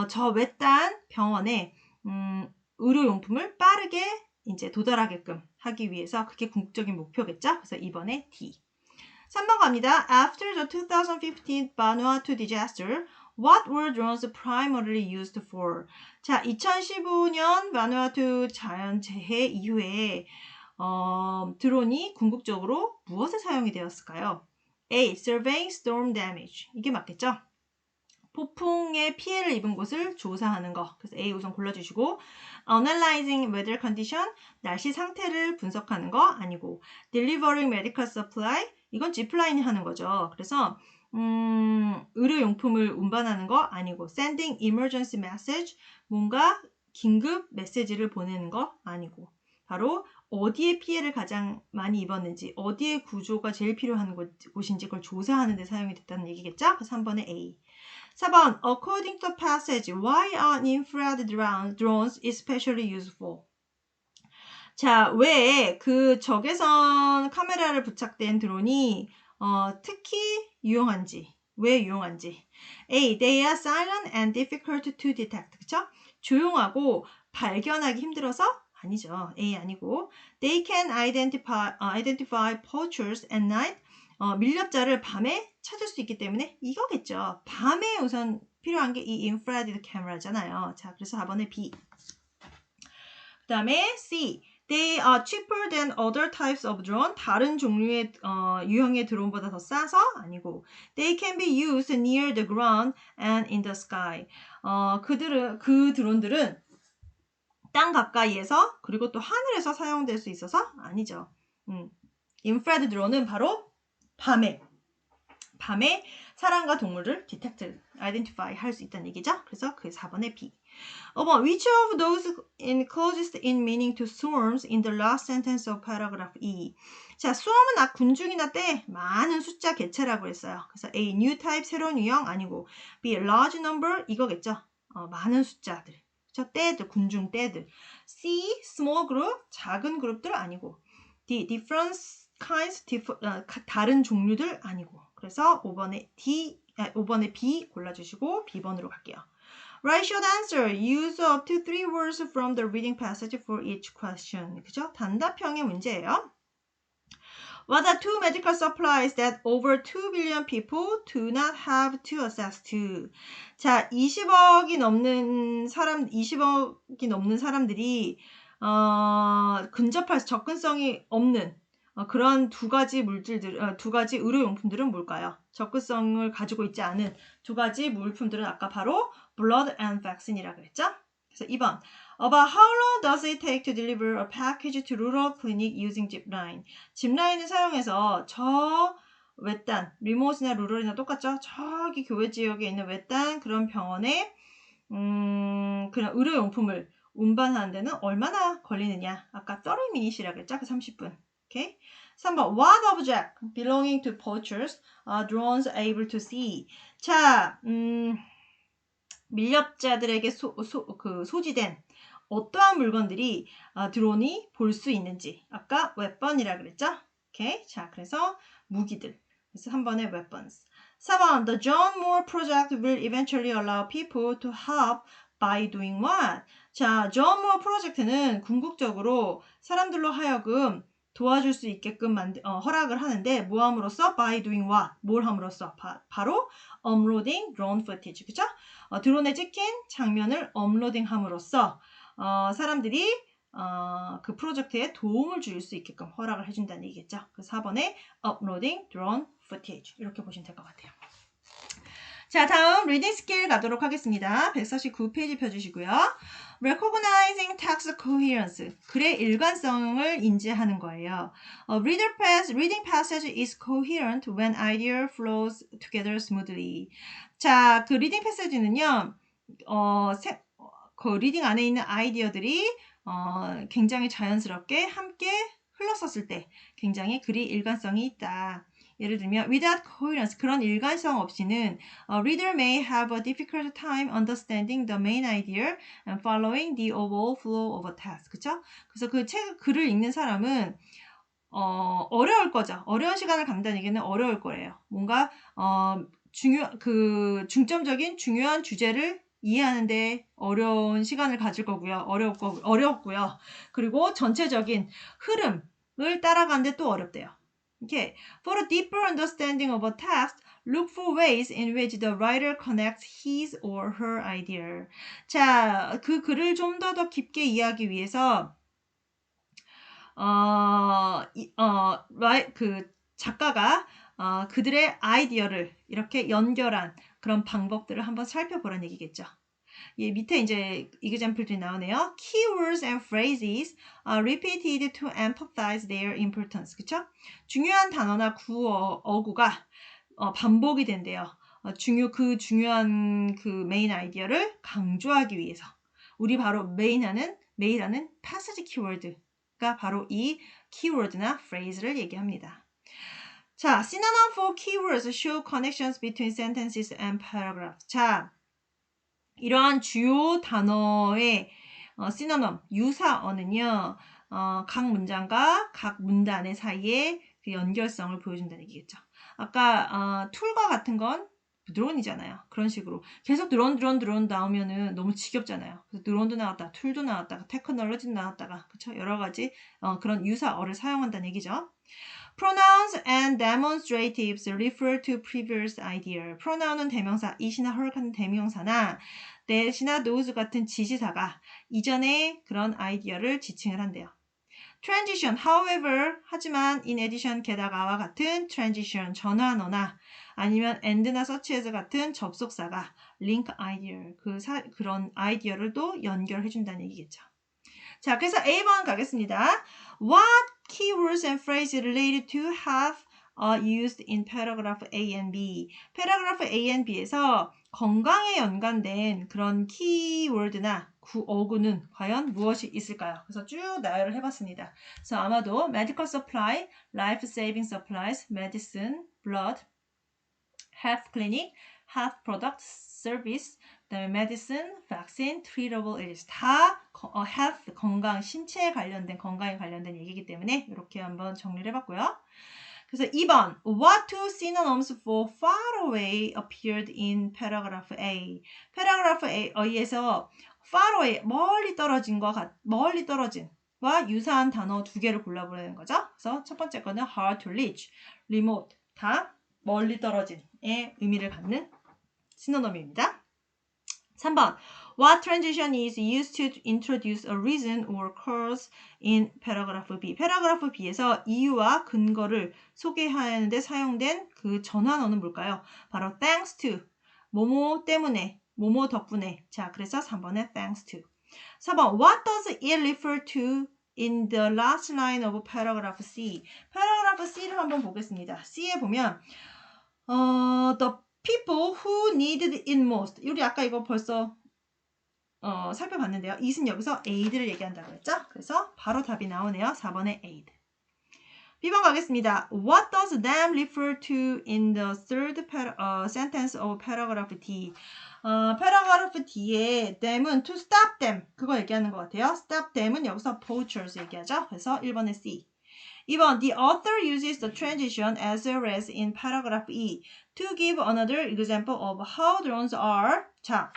S1: 저 외딴 병원에 의료용품을 빠르게 이제 도달하게끔 하기 위해서 그게 궁극적인 목표겠죠? 그래서 이번에 D. 3번 갑니다. After the 2015 Vanuatu disaster, what were drones primarily used for? 자, 2015년 바누아투 자연재해 이후에 드론이 궁극적으로 무엇에 사용이 되었을까요? A. Surveying storm damage. 이게 맞겠죠? 폭풍의 피해를 입은 곳을 조사하는 거. 그래서 A 우선 골라주시고 Analyzing weather condition, 날씨 상태를 분석하는 거 아니고 Delivering medical supply, 이건 지플라인이 하는 거죠. 그래서 의료용품을 운반하는 거 아니고 Sending emergency message, 뭔가 긴급 메시지를 보내는 거 아니고 바로 어디에 피해를 가장 많이 입었는지 어디에 구조가 제일 필요한 곳인지 그걸 조사하는 데 사용이 됐다는 얘기겠죠? 그래서 3번에 A. 4번, according to the passage, why are infrared drones especially useful? 자, 왜 그 적외선 카메라를 부착된 드론이 특히 유용한지, 왜 유용한지. A. They are silent and difficult to detect. 그쵸? 조용하고 발견하기 힘들어서? 아니죠. A 아니고. They can identify poachers at night. 밀렵자를 밤에 찾을 수 있기 때문에 이거겠죠. 밤에 우선 필요한 게 이 인프라레드 카메라잖아요. 자, 그래서 4번에 B. 그 다음에 C. They are cheaper than other types of drone. 다른 종류의 유형의 드론보다 더 싸서? 아니고. They can be used near the ground and in the sky. 그 드론들은 땅 가까이에서 그리고 또 하늘에서 사용될 수 있어서? 아니죠. 인프라레드 드론은 바로 밤에 사람과 동물을 identify 할 수 있다는 얘기죠. 그래서 그 4번의 B. 5번, which of those in closest in meaning to swarms in the last sentence of paragraph E? 자, swarm은 군중이나 때 많은 숫자 개체라고 했어요. 그래서 A, new type, 새로운 유형 아니고 B, large number, 이거겠죠. 많은 숫자들. 그렇죠? 떼들, 군중 떼들. C, small group, 작은 그룹들 아니고 D, different kinds, 다른 종류들 아니고. 그래서 5번에 B 골라주시고 B번으로 갈게요. Write short answer. Use up to 3 words from the reading passage for each question. 그죠? 단답형의 문제예요. What are two medical supplies that over 2 billion people do not have to access to? 자, 20억이 넘는 사람들이 근접할 접근성이 없는 그런 두 가지 의료용품들은 뭘까요? 접근성을 가지고 있지 않은 두 가지 물품들은 아까 바로 blood and vaccine이라고 했죠? 그래서 2번. About how long does it take to deliver a package to rural clinic using zipline? zipline을 사용해서 저 외딴, 리모트나 루럴이나 똑같죠? 저기 교외 지역에 있는 외딴 그런 병원에 그냥 의료용품을 운반하는 데는 얼마나 걸리느냐? 아까 30minutes이라고 그랬죠? 그 30분. 오케이? 3번. What object belonging to poachers are drones able to see? 자, 밀렵자들에게 소지된 어떠한 물건들이 드론이 볼 수 있는지. 아까 weapon이라고 그랬죠? 오케이? 자, 그래서 무기들. 그래서 3번의 weapons. 4번. The John Moore Project will eventually allow people to help by doing what? 자, John Moore 프로젝트는 궁극적으로 사람들로 하여금 도와줄 수 있게끔 허락을 하는데 뭐 함으로써? By doing what? 뭘 함으로써? 바로 uploading drone footage. 그쵸? 드론에 찍힌 장면을 업로딩함으로써 사람들이 그 프로젝트에 도움을 줄 수 있게끔 허락을 해준다는 얘기겠죠. 그 4번에 uploading drone footage 이렇게 보시면 될 것 같아요. 자, 다음 리딩 스킬 가도록 하겠습니다. 149페이지 펴주시고요. Recognizing text coherence. 글의 일관성을 인지하는 거예요. Reading passage is coherent when idea flows together smoothly. 자, 그 리딩 패세지는요. 그 리딩 안에 있는 아이디어들이 굉장히 자연스럽게 함께 흘렀었을 때 굉장히 글이 일관성이 있다. 예를 들면 without coherence, 그런 일관성 없이는 reader may have a difficult time understanding the main idea and following the overall flow of a text. 그쵸? 그래서 글을 읽는 사람은 어려울 거죠. 어려운 시간을 갖는다는 얘기는 어려울 거예요. 뭔가 중점적인 중요한 주제를 이해하는데 어려운 시간을 가질 거고요. 어렵고요. 그리고 전체적인 흐름을 따라가는데 또 어렵대요. Okay. For a deeper understanding of a text, look for ways in which the writer connects his or her idea. 자, 그 글을 좀 더 깊게 이해하기 위해서 그 작가가 그들의 아이디어를 이렇게 연결한 그런 방법들을 한번 살펴보라는 얘기겠죠. 예, 밑에 이제 example들이 나오네요. Keywords and phrases are repeated to emphasize their importance. 그쵸? 중요한 단어나 어구가 반복이 된대요. 중요한 그 메인 아이디어를 강조하기 위해서. 우리 바로 메인하는 passage 키워드가 바로 이 키워드나 phrase를 얘기합니다. 자, synonym for keywords show connections between sentences and paragraphs. 자, 이러한 주요 단어의 시노놈, 유사어는요. 각 문장과 각 문단의 사이에 그 연결성을 보여준다는 얘기겠죠. 아까 툴과 같은 건 드론이잖아요. 그런 식으로 계속 드론 나오면은 너무 지겹잖아요. 그래서 드론도 나왔다, 툴도 나왔다가 테크놀로지도 나왔다가 그쵸? 여러 가지 그런 유사어를 사용한다는 얘기죠. Pronouns and demonstratives refer to previous idea. pronoun은 대명사, is나 her 같은 대명사나 that이나 those 같은 지시사가 이전의 그런 아이디어를 지칭을 한대요. Transition, however, 하지만 in addition, 게다가와 같은 transition, 전환어나 아니면 and나 such as 같은 접속사가 link idea, 그런 아이디어를 또 연결해준다는 얘기겠죠. 자, 그래서 A번 가겠습니다. What keywords and phrases related to health are used in paragraph A and B? paragraph A and B에서 건강에 연관된 그런 키워드나 어구는 과연 무엇이 있을까요? 그래서 쭉 나열을 해봤습니다. 그래서 아마도 medical supply, life saving supplies, medicine, blood, health clinic, health product, service, 그다음에 medicine, vaccine, treatable illness 다 health, 건강, 신체에 관련된 건강에 관련된 얘기이기 때문에 이렇게 한번 정리를 해봤고요. 그래서 2번 What two synonyms for far away appeared in paragraph A? paragraph A에서 far away, 멀리 떨어진과 유사한 단어 두 개를 골라보라는 거죠. 그래서 첫 번째 거는 hard to reach, remote 다 멀리 떨어진의 의미를 갖는 시노놈입니다. 3번 What transition is used to introduce a reason or cause in paragraph B? paragraph B에서 이유와 근거를 소개하는데 사용된 그 전환어는 뭘까요? 바로 thanks to, 뭐뭐 때문에, 뭐뭐 덕분에. 자, 그래서 3번에 thanks to. 4번 What does it refer to in the last line of paragraph C? paragraph C를 한번 보겠습니다. C에 보면 the people who needed it most. 우리 아까 이거 벌써 살펴봤는데요. it은 여기서 aid를 얘기한다고 했죠? 그래서 바로 답이 나오네요. 4번의 aid. B번 가겠습니다. What does them refer to in the third sentence of paragraph D? paragraph D에 them은 to stop them 그거 얘기하는 것 같아요. stop them은 여기서 poachers 얘기하죠. 그래서 1번의 C. 2번 The author uses the transition as well as in paragraph E to give another example of how drones are. 자,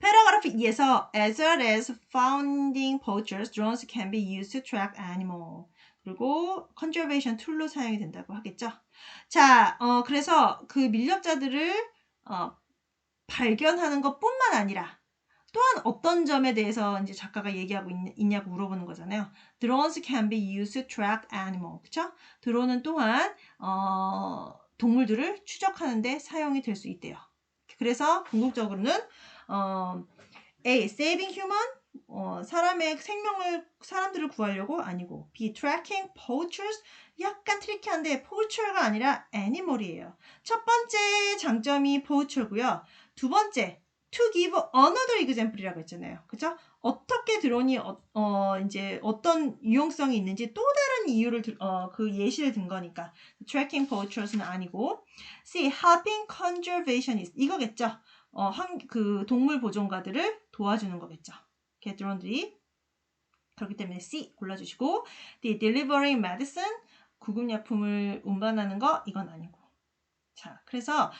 S1: paragraph E에서 as well as finding poachers, drones can be used to track animal. 그리고 conservation tool로 사용이 된다고 하겠죠. 자, 그래서 그 밀렵자들을 발견하는 것뿐만 아니라 또한 어떤 점에 대해서 이제 작가가 얘기하고 있냐고 물어보는 거잖아요. Drones can be used to track animal. 그쵸? 드론은 또한 동물들을 추적하는 데 사용이 될 수 있대요. 그래서 궁극적으로는 A. Saving human 사람들을 구하려고 아니고 B. Tracking poachers 약간 트리키한데 poacher가 아니라 animal이에요. 첫 번째 장점이 poacher고요. 두 번째 to give another example이라고 했잖아요. 그죠? 어떻게 드론이 이제 어떤 유용성이 있는지 또 다른 이유를 그 예시를 든 거니까 tracking poachers는 아니고 C. helping conservationists 이거겠죠. 그 동물 보존가들을 도와주는 거겠죠. 드론들이 그렇기 때문에 C 골라주시고 The delivering medicine 구급약품을 운반하는 거 이건 아니고 자 그래서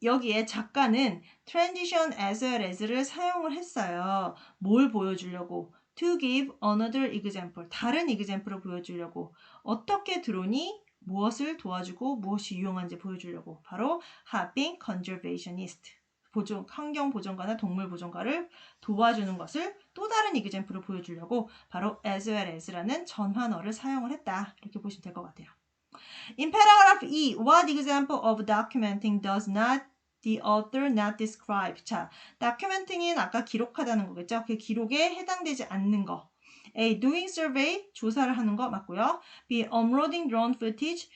S1: 여기에 작가는 transition as well as를 사용을 했어요. 뭘 보여주려고? To give another example. 다른 example을 보여주려고. 어떻게 드론이 무엇을 도와주고 무엇이 유용한지 보여주려고. 바로 helping conservationist. 환경 보존가나 동물 보존가를 도와주는 것을 또 다른 example을 보여주려고 바로 as well as라는 전환어를 사용을 했다. 이렇게 보시면 될 것 같아요. In paragraph E, what example of documenting does not the author not describe? 자, documenting은 아까 기록하다는 거겠죠? 그 기록에 해당되지 않는 거. A. Doing survey, 조사를 하는 거 맞고요. B. Uploading drone footage,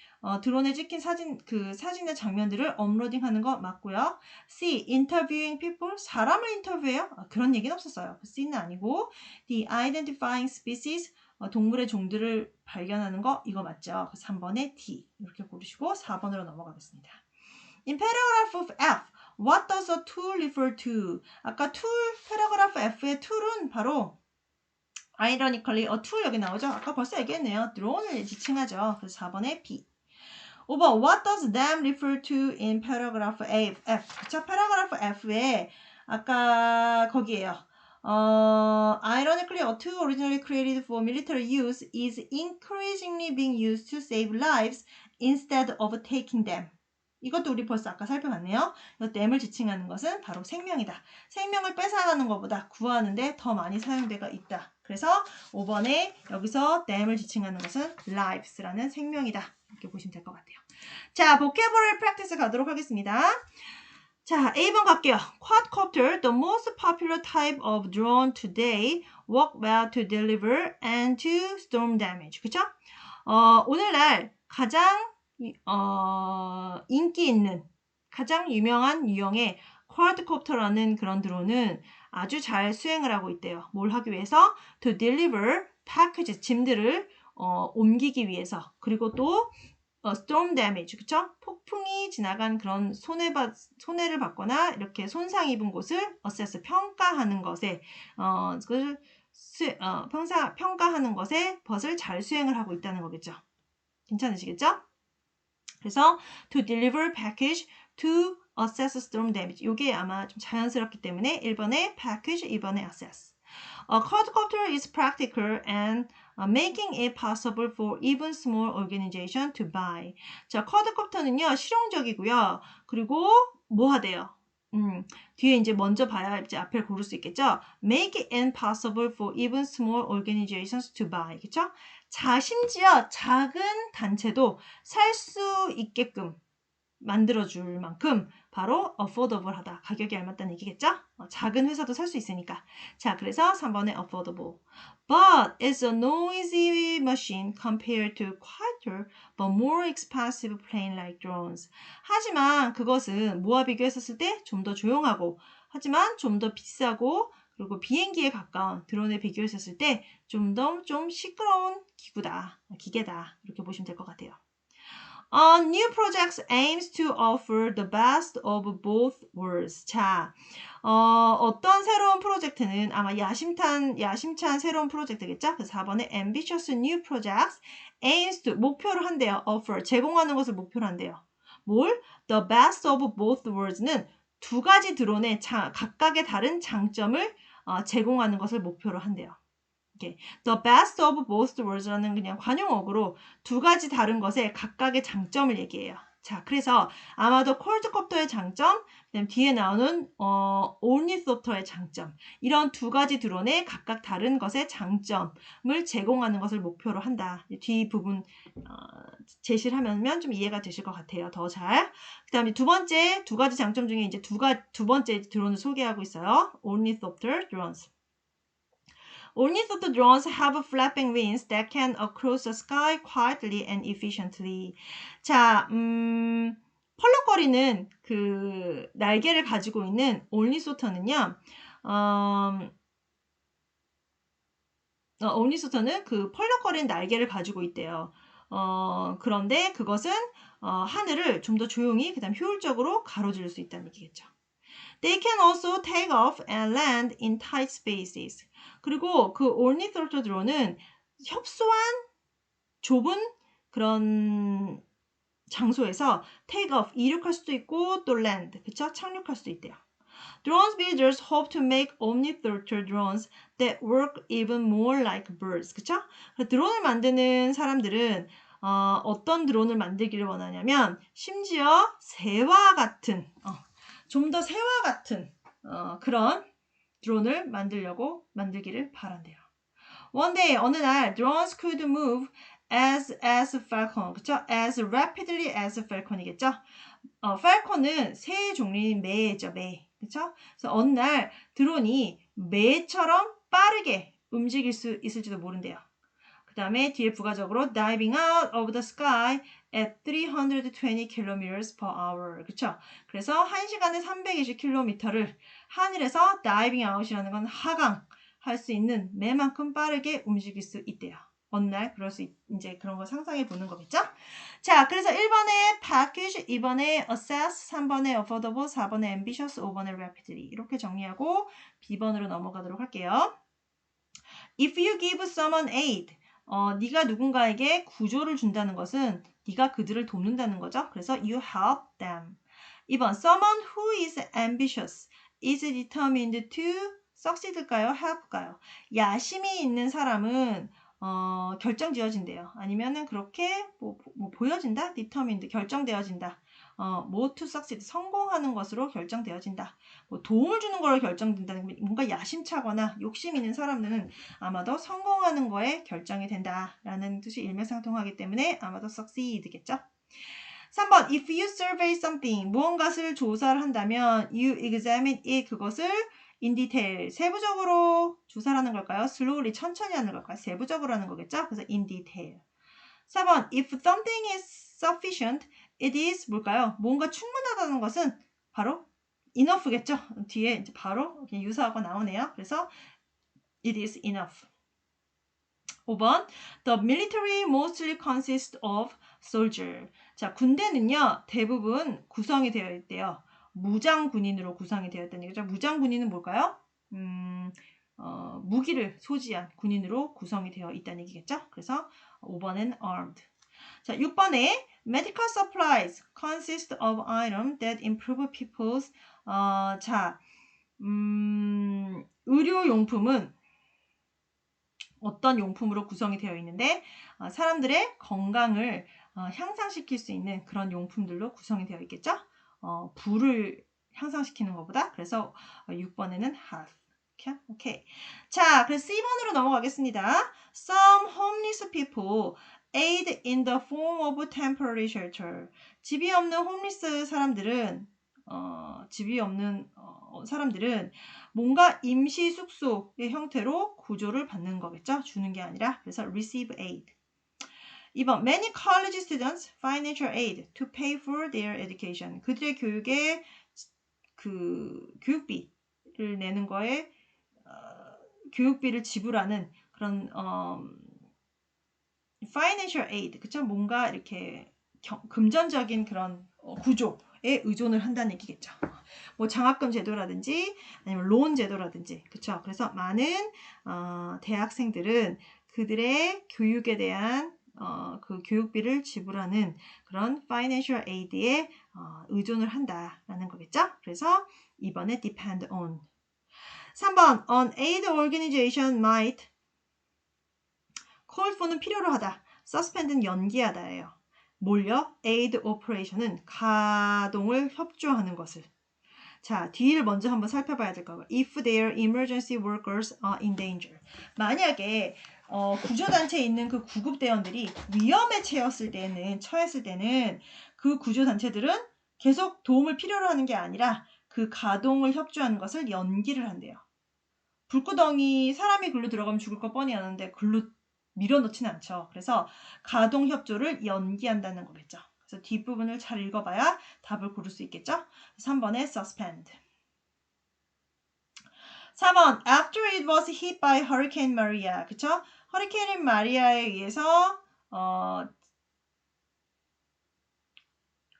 S1: 드론에 찍힌 사진의 장면들을 업로딩하는 거 맞고요. C. Interviewing people, 사람을 인터뷰해요? 그런 얘기는 없었어요. C는 아니고. D. Identifying species, 동물의 종들을 발견하는 거 이거 맞죠? 3번의 D 이렇게 고르시고 4번으로 넘어가겠습니다. In paragraph F, what does a tool refer to? 아까 tool, paragraph F의 tool은 바로 ironically a tool 여기 나오죠? 아까 벌써 얘기했네요. 드론을 지칭하죠. 그래서 4번의 B. 5번 what does them refer to in paragraph F? 자, paragraph F에 아까 거기에요. Ironically, a tool originally created for military use is increasingly being used to save lives instead of taking them. 이것도 우리 벌써 아까 살펴봤네요. them을 지칭하는 것은 바로 생명이다. 생명을 뺏어가는 것보다 구하는데 더 많이 사용되고 있다. 그래서 5번에 여기서 them을 지칭하는 것은 lives라는 생명이다. 이렇게 보시면 될 것 같아요. 자, vocabulary practice 가도록 하겠습니다. 자, A번 갈게요. Quadcopter, the most popular type of drone today, work well to deliver and to storm damage. 그쵸? 오늘날 가장 인기 있는, 가장 유명한 유형의 Quadcopter라는 그런 드론은 아주 잘 수행을 하고 있대요. 뭘 하기 위해서? To deliver packages, 짐들을 옮기기 위해서. 그리고 또 storm damage, 그쵸? 폭풍이 지나간 그런 손해를 받거나 이렇게 손상 입은 곳을 assess, 평가하는 것에, 평가하는 것에 벗을 잘 수행을 하고 있다는 거겠죠. 괜찮으시겠죠? 그래서 to deliver package to assess storm damage. 이게 아마 좀 자연스럽기 때문에 1번에 package, 2번에 assess. Quadcopter is practical and making it possible for even small organization to buy. 자, 쿼드콥터는요, 실용적이고요. 그리고 뭐 하대요? 뒤에 이제 먼저 봐야 이제 앞에 고를 수 있겠죠? Make it possible for even small organizations to buy. 그쵸? 심지어 작은 단체도 살 수 있게끔 만들어줄 만큼 바로 affordable하다. 가격이 알맞다는 얘기겠죠? 작은 회사도 살 수 있으니까. 자, 그래서 3번에 affordable. But it's a noisy machine compared to quieter but more expensive plane like drones. 하지만 그것은 뭐와 비교했었을 때 좀 더 조용하고 하지만 좀 더 비싸고 그리고 비행기에 가까운 드론에 비교했었을 때 좀 시끄러운 기계다. 이렇게 보시면 될 것 같아요. New projects aims to offer the best of both worlds. 자, 어떤 새로운 프로젝트는 아마 야심찬 새로운 프로젝트겠죠? 그래서 4번에 ambitious new projects aims to 목표로 한대요. offer 제공하는 것을 목표로 한대요. 뭘? The best of both worlds는 두 가지 드론의 각각의 다른 장점을 제공하는 것을 목표로 한대요. 이렇게 The best of both worlds라는 그냥 관용어구로 두 가지 다른 것의 각각의 장점을 얘기해요. 자, 그래서 아마도 콜드콥터의 장점, 그다음 뒤에 나오는 오니소터의 장점, 이런 두 가지 드론의 각각 다른 것의 장점을 제공하는 것을 목표로 한다. 뒤 부분 제시를 하면 좀 이해가 되실 것 같아요. 더 잘. 그다음에 두 번째 두 가지 장점 중에 이제 두 번째 드론을 소개하고 있어요. Ornithopter drones. Ornithopter drones have flapping wings that can cross the sky quietly and efficiently. 자, 펄럭거리는 그 날개를 가지고 있는 ornithopter는요, ornithopter는 그 펄럭거리는 날개를 가지고 있대요. 그런데 그것은 하늘을 좀 더 조용히, 그다음 효율적으로 가로지를 수 있다는 얘기겠죠. They can also take off and land in tight spaces. 그리고 그 ornithopter 드론은 협소한 좁은 그런 장소에서 take off 이륙할 수도 있고 또 land 그쵸? 착륙할 수도 있대요. Drones builders hope to make ornithopter drones that work even more like birds. 그쵸? 드론을 만드는 사람들은 어떤 드론을 만들기를 원하냐면 심지어 새와 같은 좀 더 새와 같은 그런 드론을 만들기를 바란대요. One day, 어느 날, drones could move as falcon, 그쵸? As rapidly as falcon이겠죠? falcon은 새의 종류인 매죠, 매. 그쵸? 그래서 어느 날 드론이 매처럼 빠르게 움직일 수 있을지도 모른대요. 그 다음에 뒤에 부가적으로 diving out of the sky at 320 km per hour. 그쵸? 그래서 1시간에 320km를 하늘에서 diving out이라는 건 하강할 수 있는 매만큼 빠르게 움직일 수 있대요. 어느 날 이제 그런 거 상상해 보는 거겠죠? 자, 그래서 1번에 package, 2번에 assess, 3번에 affordable, 4번에 ambitious, 5번에 rapidly. 이렇게 정리하고 B번으로 넘어가도록 할게요. If you give someone aid, 네가 누군가에게 구조를 준다는 것은 네가 그들을 돕는다는 거죠. 그래서 you help them. 2번, someone who is ambitious is determined to succeed일까요? help일까요? 야심이 있는 사람은 결정지어진대요. 아니면은 그렇게 보여진다? determined, 결정되어진다. to succeed, 성공하는 것으로 결정되어진다. 도움을 주는 걸로 결정된다는 게 뭔가 야심차거나 욕심 있는 사람들은 아마도 성공하는 거에 결정이 된다라는 뜻이 일맥상통하기 때문에 아마도 succeed겠죠. 3번, if you survey something, 무언가를 조사를 한다면 you examine it, 그것을 in detail, 세부적으로 조사를 하는 걸까요? slowly, 천천히 하는 걸까요? 세부적으로 하는 거겠죠? 그래서 in detail. 4번, if something is sufficient, it is 뭘까요? 뭔가 충분하다는 것은 바로 enough겠죠? 뒤에 이제 바로 유사하고 나오네요. 그래서 it is enough. 5번, the military mostly consists of soldier. 자, 군대는요, 대부분 구성이 되어 있대요. 무장 군인으로 구성이 되어 있다는 얘기죠. 무장 군인은 뭘까요? 무기를 소지한 군인으로 구성이 되어 있다는 얘기겠죠. 그래서 5번은 armed. 자, 6번에 medical supplies consist of items that improve people's 의료용품은 어떤 용품으로 구성이 되어 있는데 사람들의 건강을 향상시킬 수 있는 그런 용품들로 구성이 되어 있겠죠. 부를 향상시키는 것보다. 그래서 6번에는 have. 오케이. 자, 그래서 C번으로 넘어가겠습니다. Some homeless people aid in the form of temporary shelter. 집이 없는 홈리스 사람들은 집이 없는 사람들은 뭔가 임시 숙소의 형태로 구조를 받는 거겠죠. 주는 게 아니라. 그래서 receive aid. 2번 Many college students financial aid to pay for their education. 그들의 교육에 그 교육비를 내는 거에 교육비를 지불하는 그런 financial aid, 그쵸? 뭔가 이렇게 금전적인 그런 구조에 의존을 한다는 얘기겠죠. 뭐 장학금 제도라든지 아니면 론 제도라든지, 그쵸? 그래서 많은 대학생들은 그들의 교육에 대한 그 교육비를 지불하는 그런 financial aid에 의존을 한다라는 거겠죠? 그래서 2번에 depend on. 3번 an aid organization might call for는 필요로 하다. suspend는 연기하다예요. 뭘요? aid operation은 가동을 협조하는 것을. 자, 뒤를 먼저 한번 살펴봐야 될 거고요. If their emergency workers are in danger. 만약에 구조단체에 있는 그 구급대원들이 위험에 처했을 때는 그 구조단체들은 계속 도움을 필요로 하는 게 아니라 그 가동을 협조하는 것을 연기를 한대요. 불구덩이 사람이 글로 들어가면 죽을 거 뻔히 아는데 글로 밀어넣지는 않죠. 그래서 가동 협조를 연기한다는 거겠죠. 그래서 뒷부분을 잘 읽어봐야 답을 고를 수 있겠죠. 3번에 suspend. 4번 after it was hit by Hurricane Maria. 그쵸? 허리케인 마리아에 의해서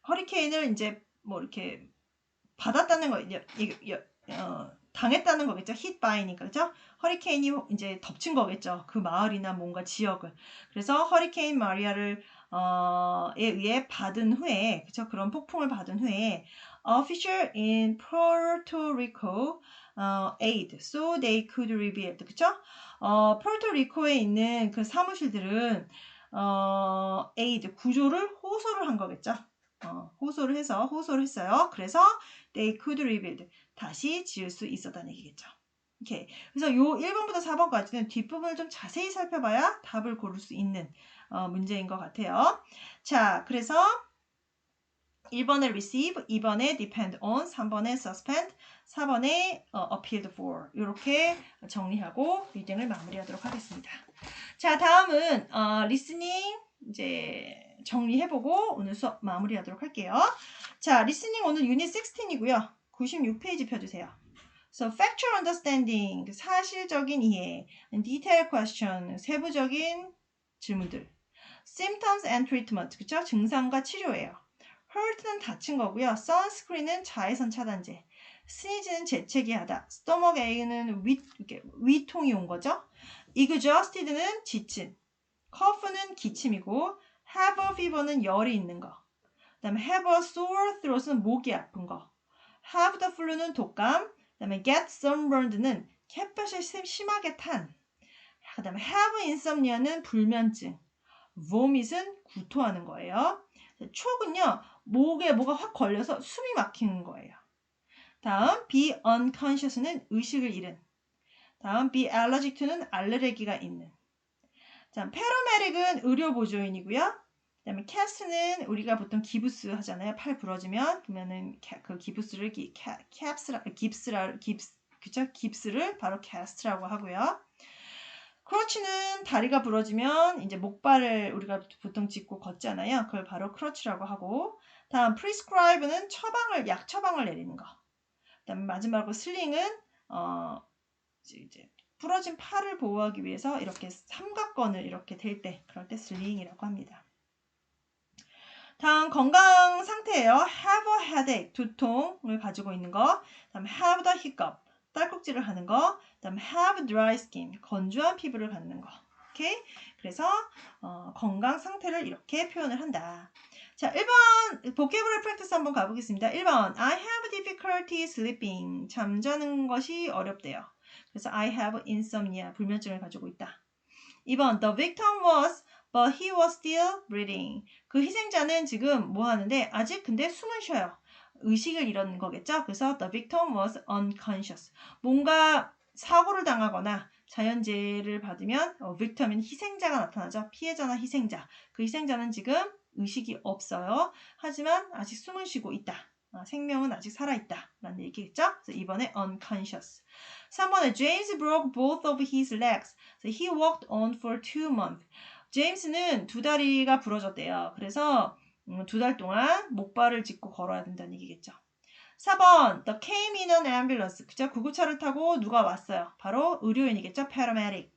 S1: 허리케인을 이제 뭐 이렇게 받았다는 거, 당했다는 거겠죠. hit by니까, 그죠? 허리케인이 이제 덮친 거겠죠. 그 마을이나 뭔가 지역을. 그래서 허리케인 마리아를 에 의해 받은 후에, 그죠? 그런 폭풍을 받은 후에 official in Puerto Rico aid so they could rebuild, 그죠? 포르토리코에 있는 그 사무실들은 aid 구조를 호소를 한 거겠죠. 호소를 했어요. 그래서 they could rebuild. 다시 지을 수 있었다는 얘기겠죠. 오케이. 그래서 요 1번부터 4번까지는 뒷부분을 좀 자세히 살펴봐야 답을 고를 수 있는 문제인 것 같아요. 자, 그래서 1번에 receive, 2번에 depend on, 3번에 suspend, 4번에 appealed for. 이렇게 정리하고 리딩을 마무리하도록 하겠습니다. 자, 다음은 listening 이제 정리해보고 오늘 수업 마무리하도록 할게요. 자, listening 오늘 유닛 16이고요. 96페이지 펴주세요. So, factual understanding, 사실적인 이해, detailed question, 세부적인 질문들, symptoms and treatment, 그쵸? 증상과 치료예요. hurt는 다친 거고요. sunscreen은 자외선 차단제, sneeze는 재채기 하다, stomach ache는 위통이 온 거죠. exhausted는 지침, cough는 기침이고, have a fever는 열이 있는 거. 그 다음에 have a sore throat는 목이 아픈 거. have the flu는 독감. 그 다음에 get sunburned는 햇볕을 심하게 탄. 그 다음에 have insomnia는 불면증. vomit은 구토하는 거예요. chok은요, 목에 뭐가 확 걸려서 숨이 막히는 거예요. 다음 be unconscious는 의식을 잃은. 다음 be allergic to는 알레르기가 있는. 자, paramedic은 의료보조인이고요. 그 다음에 cast는 우리가 보통 기부스 하잖아요. 팔 부러지면 그러면은 그 기부스를 깁스를 바로 cast라고 하고요. 크러치는 다리가 부러지면 이제 목발을 우리가 보통 짚고 걷잖아요. 그걸 바로 크러치라고 하고, 다음 prescribe는 약 처방을 내리는 거. 그다음에 마지막으로 슬링은 이제 부러진 팔을 보호하기 위해서 이렇게 삼각건을 이렇게 댈 때, 그럴 때 슬링이라고 합니다. 다음 건강 상태예요. have a headache, 두통을 가지고 있는 거. 다음 have the hiccup, 딸꾹질을 하는 거. 다음 have dry skin, 건조한 피부를 갖는 거. 오케이? 그래서 건강 상태를 이렇게 표현을 한다. 자, 1번 vocabulary practice 한번 가보겠습니다. 1번 I have difficulty sleeping, 잠자는 것이 어렵대요. 그래서 I have insomnia, 불면증을 가지고 있다. 2번 the victim was but he was still breathing. 그 희생자는 지금 뭐 하는데 아직 근데 숨을 쉬어요. 의식을 잃은 거겠죠. 그래서 the victim was unconscious. 뭔가 사고를 당하거나 자연재해를 받으면 victim은 희생자가 나타나죠. 피해자나 희생자. 그 희생자는 지금 의식이 없어요. 하지만 아직 숨을 쉬고 있다. 생명은 아직 살아있다 라는 얘기겠죠? 그래서 2번에 unconscious. 3번에 James broke both of his legs. So he walked on for 2 months. 제임스는 두 다리가 부러졌대요. 그래서 2달 동안 목발을 짚고 걸어야 된다는 얘기겠죠. 4번 The came in an ambulance. 그죠? 구급차를 타고 누가 왔어요. 바로 의료인이겠죠? paramedic.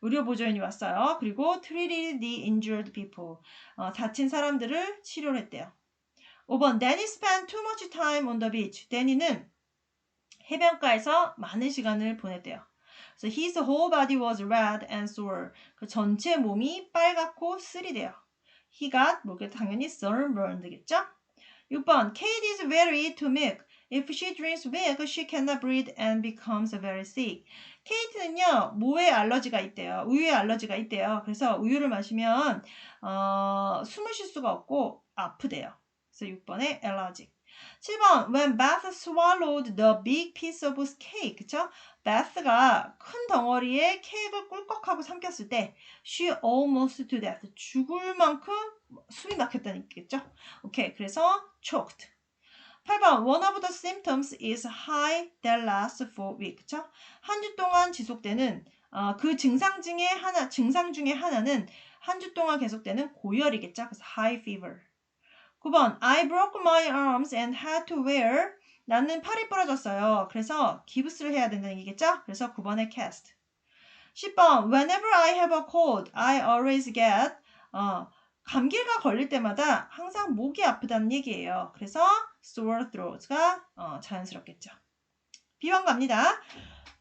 S1: 의료보조인이 왔어요. 그리고 treated the injured people. 다친 사람들을 치료를 했대요. 5번 Danny spent too much time on the beach. 데니는 해변가에서 많은 시간을 보냈대요. So his whole body was red and sore. 그 전체 몸이 빨갛고 쓰리대요. He got, 뭐게 당연히 sunburned겠죠? 6번 Kate is very to milk. If she drinks milk, she cannot breathe and becomes very sick. 케이트는요, 뭐에 알러지가 있대요. 우유에 알러지가 있대요. 그래서 우유를 마시면 숨을 쉴 수가 없고 아프대요. 그래서 6번에 allergic. 7번 When Beth swallowed the big piece of cake. 그쵸? Beth가 큰 덩어리의 케이크를 꿀꺽하고 삼켰을 때 she almost to death. 죽을 만큼 숨이 막혔다는 얘기겠죠? 오케이, 그래서 choked. 8번 One of the symptoms is high that lasts for weeks. 그쵸? 한 주 동안 지속되는 그 증상 중에 하나는 한 주 동안 계속되는 고열이겠죠? 그래서 high fever. 9번 I broke my arms and had to wear. 나는 팔이 부러졌어요. 그래서 기부스를 해야 된다는 얘기겠죠? 그래서 9번에 cast. 10번 Whenever I have a cold, I always get. 감기가 걸릴 때마다 항상 목이 아프다는 얘기예요. 그래서 sore throat가 자연스럽겠죠. 비번 갑니다.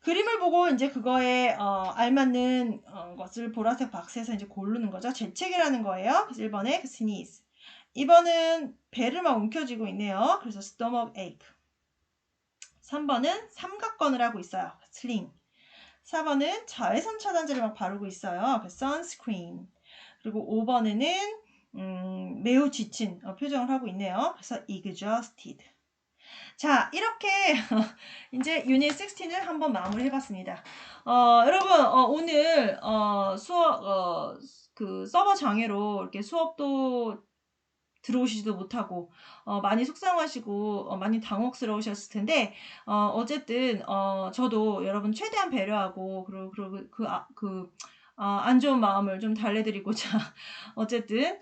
S1: 그림을 보고 이제 그거에 알맞는 것을 보라색 박스에서 이제 고르는 거죠. 재채기라는 거예요. 그래서 1번에 sneeze. 2번은 배를 막 움켜쥐고 있네요. 그래서 stomach ache. 3번은 삼각건을 하고 있어요. sling. 4번은 자외선 차단제를 막 바르고 있어요. 그래서 sunscreen. 그리고 5번에는 매우 지친 표정을 하고 있네요. 그래서 exhausted. 자, 이렇게 이제 유닛 16을 한번 마무리 해봤습니다. 여러분 오늘 수업 그 서버 장애로 이렇게 수업도 들어오시지도 못하고 많이 속상하시고 많이 당혹스러우셨을 텐데 어쨌든 저도 여러분 최대한 배려하고 그리고 안 좋은 마음을 좀 달래드리고자 어쨌든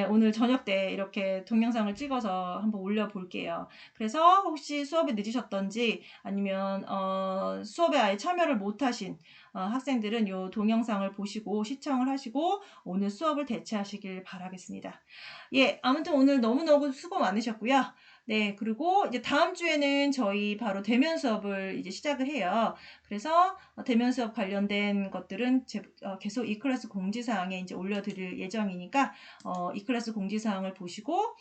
S1: 오늘 저녁 때 이렇게 동영상을 찍어서 한번 올려볼게요. 그래서 혹시 수업에 늦으셨던지 아니면 수업에 아예 참여를 못하신 학생들은 이 동영상을 보시고 시청을 하시고 오늘 수업을 대체하시길 바라겠습니다. 예, 아무튼 오늘 너무너무 수고 많으셨고요. 네, 그리고 이제 다음 주에는 저희 바로 대면 수업을 이제 시작을 해요. 그래서 대면 수업 관련된 것들은 계속 이클래스 공지사항에 이제 올려드릴 예정이니까 이클래스 공지사항을 보시고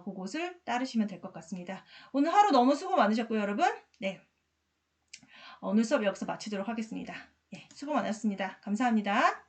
S1: 그것을 따르시면 될 것 같습니다. 오늘 하루 너무 수고 많으셨고요, 여러분. 네, 오늘 수업 여기서 마치도록 하겠습니다. 예, 수고 많았습니다. 감사합니다.